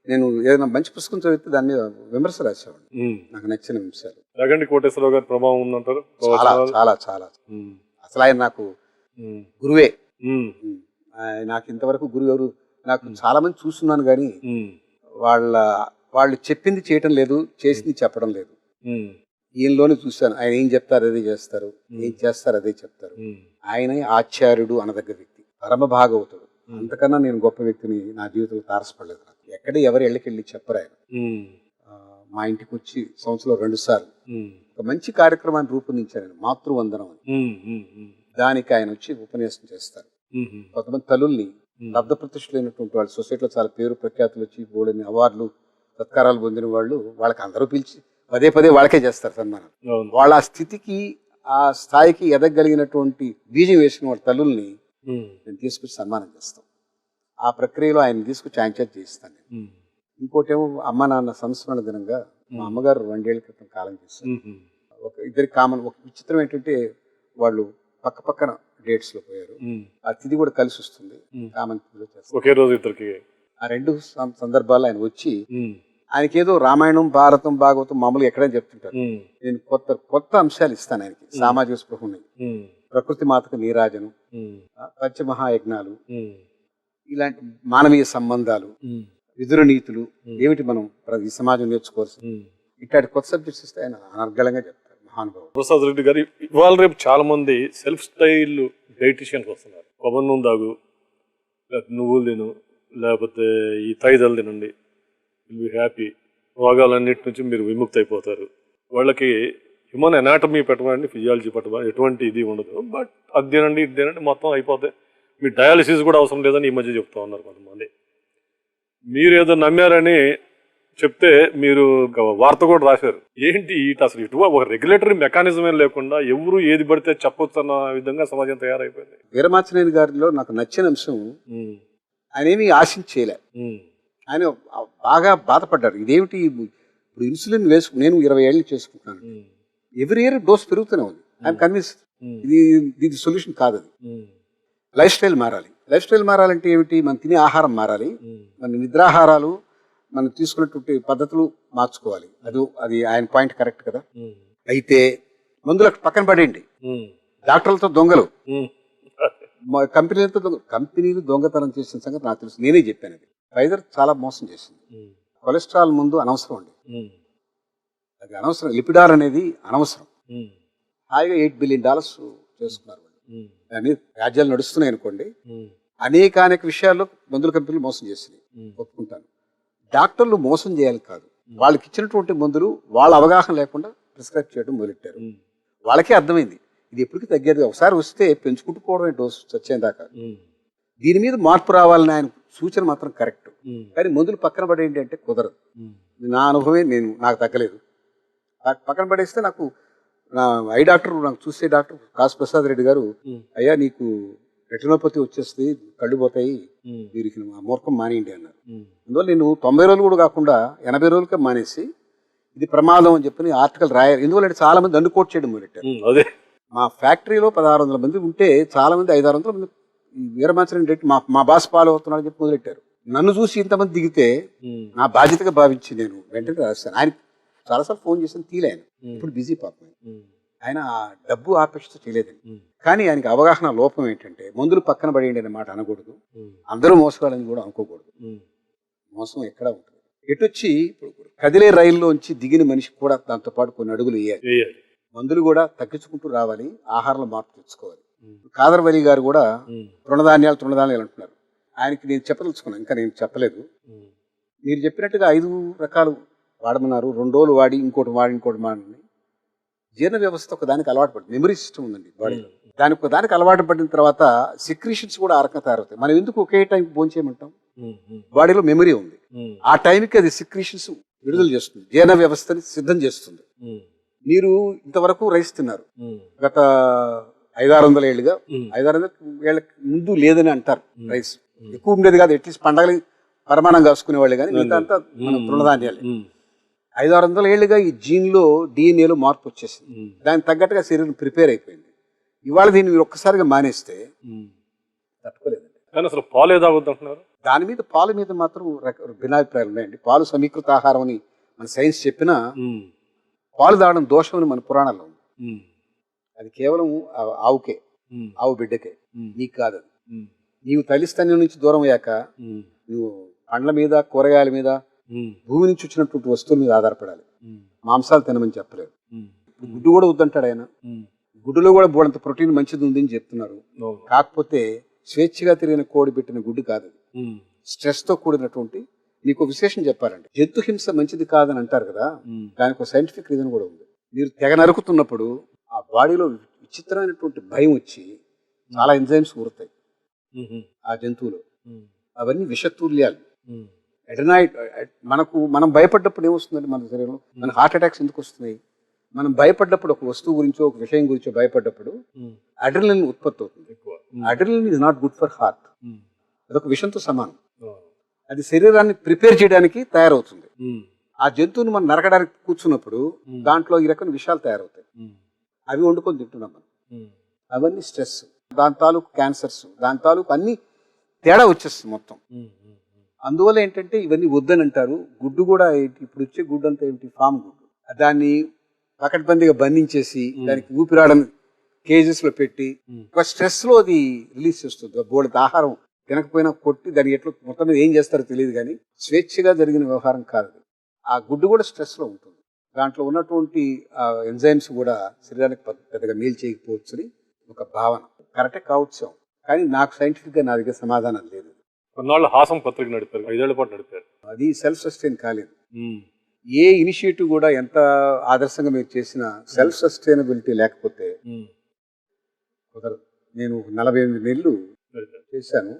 నేను ఏదైనా మంచి పుస్తకం చదివితే దాని మీద విమర్శ రాసేవాడిని, నాకు నచ్చిన విషయాలు. జగండి కోటేశ్వరరావు గారి ప్రభావం ఉందంటారు? చాలా చాలా చాలా. అసలు ఆయన నాకు గురువే. నాకు ఇంతవరకు గురువు ఎవరు, నాకు చాలా మంది చూస్తున్నాను కానీ వాళ్ళు చెప్పింది చేయటం లేదు, చేసింది చెప్పడం లేదు. ఈయనలోనే చూశాను. ఆయన ఏం చెప్తారు అదే చేస్తారు, ఏం చేస్తారు అదే చెప్తారు. ఆయనే ఆచార్యుడు అనదగ్గ వ్యక్తి, పరమ భాగవతుడు. అంతకన్నా నేను గొప్ప వ్యక్తిని నా జీవితంలో తారసపడలేదు. ఎక్కడ ఎవరి ఇళ్ళకెళ్ళి చెప్పరు ఆయన. మా ఇంటికి వచ్చి సంవత్సరంలో 2 సార్లు ఒక మంచి కార్యక్రమాన్ని రూపొందించారు, మాతృవందనం అని. దానికి ఆయన వచ్చి ఉపన్యాసం చేస్తారు. కొంతమంది తల్లుల్ని లబ్ధ ప్రతిష్ఠులైనటువంటి వాళ్ళు, సొసైటీలో చాలా పేరు ప్రఖ్యాతులు వచ్చి బోడని అవార్డులు సత్కారాలు పొందిన వాళ్ళు, వాళ్ళకి అందరూ పిలిచి పదే వాళ్ళకే చేస్తారు సన్మానం. వాళ్ళ ఆ స్థితికి, ఆ స్థాయికి ఎదగలిగినటువంటి బీజం వేసిన వాళ్ళ తల్లుల్ని నేను తీసుకొచ్చి సన్మానం చేస్తాం. ఆ ప్రక్రియలో ఆయన తీసుకొచ్చి ఆయన చేత చేయిస్తాను. ఇంకోటేమో అమ్మ నాన్న సంస్మరణ దినంగా మా అమ్మగారు 2 ఏళ్ల క్రితం కాలం చేస్తారు. ఒక ఇద్దరికి కామన్. ఒక విచిత్రం ఏంటంటే వాళ్ళు పక్క పక్కన డేట్స్ లో పోయారు. ఆ తిథి కూడా కలిసి వస్తుంది, కామన్ తిథిలో చేస్తారు ఒకే రోజు ఇద్దరికి. ఆ 2 సందర్భాల్లో ఆయన వచ్చి ఆయనకేదో రామాయణం, భారతం, భాగవతం మామూలుగా ఎక్కడైనా చెప్తుంటారు. నేను కొత్త అంశాలు ఇస్తాను ఆయనకి. సామాజిక స్పృహ ఉన్నాయి, ప్రకృతి మాతకు నీరాజనం, పంచమహాయజ్ఞాలు, ఇలాంటి మానవీయ సంబంధాలు, విదుర నీతులు, ఏమిటి మనం ఈ సమాజం నేర్చుకోవాల్సి, ఇట్లాంటి కొత్త సబ్జెక్ట్స్ ఇస్తే ఆయన అనర్గళంగా చెప్తారు. మహానుభావుడు ప్రసాద్ రెడ్డి గారు. ఇవాళ రేపు చాలా మంది సెల్ఫ్ స్టైల్ డైటీషియన్కి వస్తున్నారు. కొబ్బరి నూనె తాగు, లేకపోతే నువ్వులు తిను, లేకపోతే ఈ తైదలు తినండి, విల్ బి హ్యాపీ, రోగాలన్నిటి నుంచి మీరు విముక్తి అయిపోతారు. వాళ్ళకి హ్యూమన్ ఎనాటమీ పెట్టమండి, ఫిజియాలజీ పెట్టమని ఎటువంటి ఇది ఉండదు. బట్ అది తినండి, ఇది తినండి, మొత్తం అయిపోతాయి. మీ డయాలసిస్ కూడా అవసరం లేదని ఈ మధ్య చెప్తా ఉన్నారు కొంతమంది. మీరు ఏదో నమ్మారని చెప్తే మీరు వార్త కూడా రాశారు. ఏంటి అసలు ఇటు ఒక రెగ్యులేటరీ మెకానిజమే లేకుండా ఎవరు ఏది పడితే చెప్పొచ్చు అన్న విధంగా సమాజం తయారైపోయింది. వీరమాచినేని గారిలో నాకు నచ్చిన అంశం, ఆయన ఏమీ ఆశించేయలే. ఆయన బాగా బాధపడ్డారు. ఇదేమిటి ఇప్పుడు ఇన్సులిన్ నేను 20 ఏళ్ళు చేసుకుంటున్నాను, ఎవ్రీ ఇయర్ డోస్ పెరుగుతూనే ఉంది. ఐఎమ్ కన్విన్స్ ఇది సొల్యూషన్ కాదు. అది లైఫ్ స్టైల్ మారాలి. లైఫ్ స్టైల్ మారాలంటే ఏమిటి? మనం తినే ఆహారం మారాలి, మన నిద్రాహారాలు, మనం తీసుకున్నటువంటి పద్ధతులు మార్చుకోవాలి. అది ఆయన పాయింట్ కరెక్ట్ కదా. అయితే మందులకు పక్కన పడేయండి, డాక్టర్లతో దొంగలు, కంపెనీలు దొంగతనం చేసిన సంగతి నాకు తెలుసు, నేనే చెప్పాను. అది ఫైజర్ చాలా మోసం చేసింది. కొలెస్ట్రాల్ ముందు అనవసరం అండి, అది అనవసరం. లిపిడార్ అనేది అనవసరం. హాయిగా $8 బిలియన్ చేసుకున్నారు వాళ్ళు. దాని రాజ్యాలు నడుస్తున్నాయి అనుకోండి. అనేక విషయాల్లో మందుల కంపెనీలు మోసం చేసినాయి, ఒప్పుకుంటాను. డాక్టర్లు మోసం చేయాలి కాదు, వాళ్ళకి ఇచ్చినటువంటి మందులు వాళ్ళ అవగాహన లేకుండా ప్రిస్క్రైబ్ చేయడం మొదలెట్టారు. వాళ్ళకే అర్థమైంది ఇది ఎప్పటికీ తగ్గేది, ఒకసారి వస్తే పెంచుకుంటూ పోవడమే డోసు చచ్చేదాకా. దీని మీద మార్పు రావాలని ఆయన సూచన మాత్రం కరెక్ట్. కానీ మందులు పక్కన పడేయండి అంటే కుదరదు. నా అనుభవమే, నాకు తగ్గలేదు. పక్కన పడేస్తే నాకు నా ఐ డాక్టర్, నాకు చూసే డాక్టర్ కాసు ప్రసాద్ రెడ్డి గారు, అయ్యా నీకు రెటినోపతి వచ్చేస్తుంది, కళ్ళు పోతాయి, వీరికి మూర్ఖం మానేయండి అన్నారు. అందువల్ల నేను 90 రోజులు కూడా కాకుండా 80 రోజులకే మానేసి ఇది ప్రమాదం అని చెప్పి ఆర్టికల్ రాయాలి. ఎందువల్ల చాలా మంది నన్ను కోట్ చేయడం మొదలెట్టారు. మా ఫ్యాక్టరీలో 1600 మంది ఉంటే చాలా మంది 500-600 మంది వీరమాచరణ రెడ్డి మా బాస్ ఫాలో అవుతున్నారని చెప్పి మొదలెట్టారు. నన్ను చూసి ఇంతమంది దిగితే నా బాధ్యతగా భావించి నేను వెంటనే రాస్తాను. ఆయన చాలాసార్లు ఫోన్ చేసాను, తీలేను. ఇప్పుడు బిజీ పాపం. ఆయన డబ్బు ఆపేక్షతో చేయలేదండి. కానీ ఆయనకి అవగాహన లోపం ఏంటంటే మందులు పక్కన పడేయండి అనే మాట అనకూడదు, అందరూ మోసగాలని కూడా అనుకోకూడదు. మోసం ఎక్కడ ఉంటుంది. ఎటొచ్చి కదిలే రైల్లోంచి దిగిన మనిషికి కూడా దాంతో పాటు కొన్ని అడుగులు వేయాలి. మందులు కూడా తగ్గించుకుంటూ రావాలి, ఆహారంలో మార్పు తెచ్చుకోవాలి. కాదర్ వలి గారు కూడా తృణధాన్యాలు అంటున్నారు. ఆయనకి నేను చెప్పదలుచుకున్నాను, ఇంకా నేను చెప్పలేదు. మీరు చెప్పినట్టుగా 5 రకాలు వాడమన్నారు, 2 రోజులు వాడి ఇంకోటి వాడిని. జీర్ణ వ్యవస్థ ఒక దానికి అలవాటు పడుతుంది, మెమరీ సిస్టమ్ ఉందండి బాడీలో. దానికి ఒక దానికి అలవాటు పడిన తర్వాత సెక్రీషన్స్ కూడా ఆ రకంగా తయారవుతాయి. మనం ఎందుకు ఒకే టైం భోంచేయమంటాం? బాడీలో మెమరీ ఉంది, ఆ టైంకి అది సెక్రీషన్స్ విడుదల చేస్తుంది, జీర్ణ వ్యవస్థని సిద్ధం చేస్తుంది. మీరు ఇంతవరకు రైస్ తిన్నారు, గత 500-600 ఏళ్ళుగా. 500-600 ఏళ్ళ ముందు లేదని అంటారు. రైస్ ఎక్కువ ఉండేది కాదు, అట్లీస్ట్ పండగలు పరిమాణం కాసుకునేవాళ్ళు, కానీ మిగతా అంతా మనం తృణధాన్యాలే. 500-600 ఏళ్ళుగా ఈ జీన్లో డిఎన్ఏలో మార్పు వచ్చేసింది, దానికి తగ్గట్టుగా శరీరం ప్రిపేర్ అయిపోయింది. ఇవాళ దీన్ని మీరు ఒక్కసారిగా మానేస్తే తట్టుకోలేదండి. కానీ అసలు పాలు ఏదాగుతుంటున్నారు? దాని మీద పాలు మీద మాత్రం భిన్నాభిప్రాయాలు ఉన్నాయండి. పాలు సమీకృత ఆహారం అని మన సైన్స్ చెప్పినా పాలు తాగడం దోషం అని మన పురాణాల్లో ఉంది. అది కేవలం ఆవుకే, ఆవు బిడ్డకే, నీకు కాదు. అది నీవు తల్లిస్తన్యం నుంచి దూరం అయ్యాక నువ్వు పండ్ల మీద, కూరగాయల మీద, భూమి నుంచి వచ్చినటువంటి వస్తువుల మీద ఆధారపడాలి. మాంసాలు తినమని చెప్పలేదు. గుడ్డు కూడా వద్దంటాడు ఆయన. గుడ్డులో కూడా బోడంత ప్రోటీన్ మంచిది ఉంది అని చెప్తున్నారు. కాకపోతే స్వేచ్ఛగా తిరిగిన కోడి పెట్టిన గుడ్డు కాదు, స్ట్రెస్ తో కూడినటువంటి. మీకు విశేషం చెప్పాలంటే జంతు హింస మంచిది కాదని అంటారు కదా, దానికి ఒక సైంటిఫిక్ రీజన్ కూడా ఉంది. మీరు తెగ నరుకుతున్నప్పుడు ఆ బాడీలో విచిత్రమైనటువంటి భయం వచ్చి చాలా ఎంజైమ్స్ ఊరుతాయి ఆ జంతువులో. అవన్నీ విషతుల్యాలు. ఎడనాయిడ్ మనం భయపడ్డప్పుడు ఏమొస్తుందండి మన శరీరంలో? మన హార్ట్ అటాక్స్ ఎందుకు వస్తున్నాయి? మనం భయపడ్డప్పుడు, ఒక వస్తువు గురించో ఒక విషయం గురించో భయపడ్డప్పుడు అడ్రినలిన్ ఉత్పత్తి అవుతుంది. Adrenaline is not good for heart. అదొక విషంతో సమానం. అది శరీరాన్ని ప్రిపేర్ చేయడానికి తయారవుతుంది. ఆ జంతువుని మనం నరకడానికి కూర్చున్నప్పుడు దాంట్లో ఈ రకమైన విషయాలు తయారవుతాయి. అవి వండుకొని తింటున్నాం మనం. అవన్నీ స్ట్రెస్, దాని తాలూకు క్యాన్సర్స్, దాని తాలూకు అన్ని తేడా వచ్చేస్తుంది మొత్తం. అందువల్ల ఏంటంటే ఇవన్నీ వద్దని అంటారు. గుడ్డు కూడా ఇప్పుడు వచ్చే గుడ్డు అంతా ఏమిటి? ఫామ్ గుడ్డు. దాన్ని పకడ్బందీగా బంధించేసి దానికి ఊపిరాడని కేజెస్ లో పెట్టి ఒక స్ట్రెస్ లో అది రిలీజ్ చేస్తుంది. బోర్డు ఆహారం తినకపోయినా కొట్టి దాన్ని ఎట్లా మొత్తం మీద ఏం చేస్తారో తెలియదు, కానీ స్వేచ్ఛగా జరిగిన వ్యవహారం కాదు. ఆ గుడ్డు కూడా స్ట్రెస్ లో ఉంటుంది. దాంట్లో ఉన్నటువంటి ఎంజైమ్స్ కూడా శరీరానికి పెద్దగా మేలు చేయకపోవచ్చు అని ఒక భావన. కరెక్టే కావచ్చు, కానీ నాకు సైంటిఫిక్ గా నా దగ్గర సమాధానం లేదు. కొన్నాళ్ళు హాసం పత్రిక నడిపారు, 5 ఏళ్ల పాటు నడిపారు. అది సెల్ఫ్ సస్టైన్ కాలేదు. ఏ ఇనిషియేటివ్ కూడా ఎంత ఆదర్శంగా మీరు చేసినా సెల్ఫ్ సస్టైనబిలిటీ లేకపోతే కుదరదు. నేను 48 నెలలు చేశాను,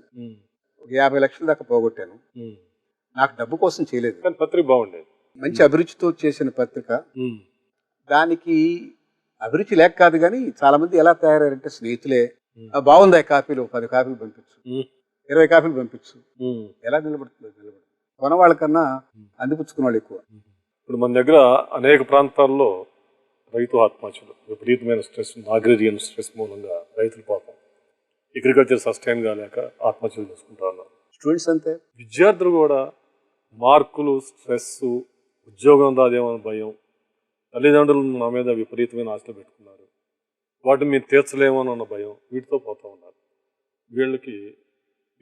50 లక్షల దాకా పోగొట్టాను. నాకు డబ్బు కోసం చేయలేదు, పత్రిక బాగుండేది, మంచి అభిరుచితో చేసిన పత్రిక. దానికి అభిరుచి లేక కాదు, కానీ చాలా మంది ఎలా తయారంటే స్నేహితులే, బాగుంది కాపీలు 10 కాపీలు పంపించు, 20 కాపీలు పంపించు, ఎలా నిలబడుతుంది? కొన వాళ్ళకన్నా అందిపుచ్చుకున్న వాళ్ళు ఎక్కువ. ఇప్పుడు మన దగ్గర అనేక ప్రాంతాల్లో రైతు ఆత్మహత్యలు, విపరీతమైన స్ట్రెస్, అగ్రేరియన్ స్ట్రెస్ మూలంగా రైతులు పాపం అగ్రికల్చర్ సస్టైన్ కాలేక ఆత్మహత్యలు చేసుకుంటా ఉన్నారు. స్టూడెంట్స్ అంతే, విద్యార్థులు కూడా మార్కులు, స్ట్రెస్, ఉద్యోగం రాదేమో అని భయం, తల్లిదండ్రులు నా మీద విపరీతమైన ఆశలు పెట్టుకున్నారు, వాటిని మీరు తీర్చలేమో అన్న భయం, వీటితో పోతూ ఉన్నారు. వీళ్ళకి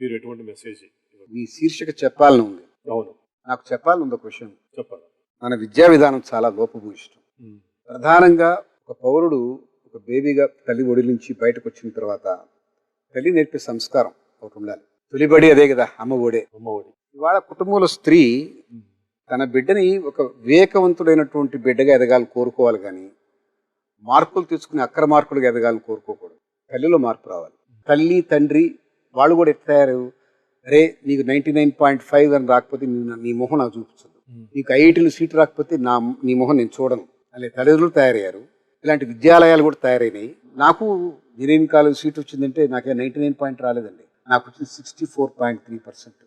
మీరు ఎటువంటి మెసేజ్ ఇవ్వండి? మీ శీర్షిక చెప్పాలని ఉంది. అవును, నాకు చెప్పాలని ఉంది ఒక విషయం. చెప్పాలి. మన విద్యా విధానం చాలా లోపభూయిష్టం. ప్రధానంగా ఒక పౌరుడు ఒక బేబీగా తల్లి ఒడి నుంచి బయటకు వచ్చిన తర్వాత తల్లి నేర్పే సంస్కారం ఒకటి ఉండాలి. తొలిబడి అదే కదా, అమ్మ ఒడే. అమ్మఒడి. ఇవాళ కుటుంబంలో స్త్రీ తన బిడ్డని ఒక వివేకవంతుడైనటువంటి బిడ్డగా ఎదగాలని కోరుకోవాలి, కానీ మార్కులు తెచ్చుకుని అక్కర మార్కులుగా ఎదగాలని కోరుకోకూడదు. తల్లిలో మార్పు రావాలి. తల్లి తండ్రి వాళ్ళు కూడా ఎట్లా తయారు, అరే నీకు 99.5 అని రాకపోతే నీ మొహం నాకు చూపించదు, నీకు ఐఐటీలో సీట్ రాకపోతే నీ మొహం నేను చూడను అనే తల్లిదండ్రులు తయారయ్యారు. ఇలాంటి విద్యాలయాలు కూడా తయారైనాయి. నాకు ఇంజనీరింగ్ కాలేజ్ సీట్ వచ్చిందంటే నాకే 99 పాయింట్ రాలేదండి, నాకు వచ్చింది 64.3%.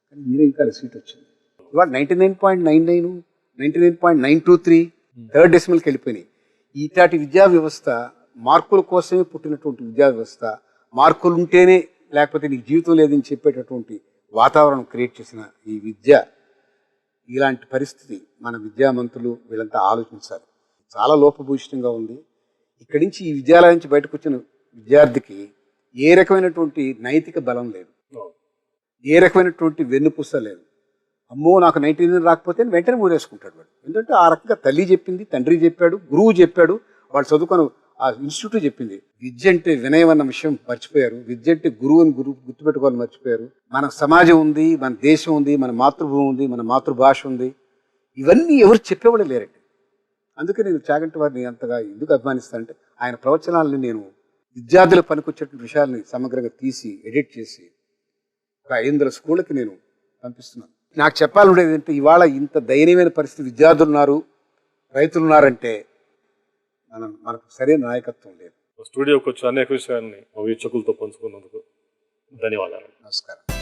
కానీ ఇంజనీరింగ్ కాలేజ్ సీట్ వచ్చింది. ఇవాళ 99.99, 99.923 థర్డ్ డెసిమల్కి వెళ్ళిపోయినాయి. ఇట్లాంటి విద్యా వ్యవస్థ మార్కుల కోసమే పుట్టినటువంటి విద్యా వ్యవస్థ. మార్కులు ఉంటేనే లేకపోతే నీకు జీవితం లేదని చెప్పేటటువంటి వాతావరణం క్రియేట్ చేసిన ఈ విద్య, ఇలాంటి పరిస్థితి మన విద్యామంతులు వీళ్ళంతా ఆలోచించాలి. చాలా లోపభూయిష్టంగా ఉంది. ఇక్కడి నుంచి ఈ విద్యాలయం నుంచి బయటకు వచ్చిన విద్యార్థికి ఏ రకమైనటువంటి నైతిక బలం లేదు, ఏ రకమైనటువంటి వెన్నుపూస లేదు. అమ్మో నాకు 99 రాకపోతే వెంటనే ఊరేసుకుంటాడు వాడు. ఎందుకంటే ఆ రకంగా తల్లి చెప్పింది, తండ్రి చెప్పాడు, గురువు చెప్పాడు, వాడు చదువుకొని ఆ ఇన్స్టిట్యూట్ చెప్పింది. విద్య అంటే వినయం అన్న విషయం మర్చిపోయారు. విద్య అంటే గురువు అని గుర్తుపెట్టుకోవాలని మర్చిపోయారు. మన సమాజం ఉంది, మన దేశం ఉంది, మన మాతృభూమి ఉంది, మన మాతృభాష ఉంది. ఇవన్నీ ఎవరు చెప్పేవాళ్ళు లేరండి. అందుకే నేను చాగంటి వారిని అంతగా ఎందుకు అభిమానిస్తానంటే ఆయన ప్రవచనాలని నేను విద్యార్థులకు పనికొచ్చేటువంటి విషయాల్ని సమగ్రంగా తీసి ఎడిట్ చేసి ఒక 500 స్కూళ్ళకి నేను పంపిస్తున్నాను. నాకు చెప్పాలంటే ఏంటంటే ఇవాళ ఇంత దయనీయమైన పరిస్థితి, విద్యార్థులు ఉన్నారు, రైతులు ఉన్నారంటే మనకు సరైన నాయకత్వం లేదు. స్టూడియోకి వచ్చి అనేక విషయాన్ని మా వీక్షకులతో పంచుకున్నందుకు ధన్యవాదాలు. నమస్కారం.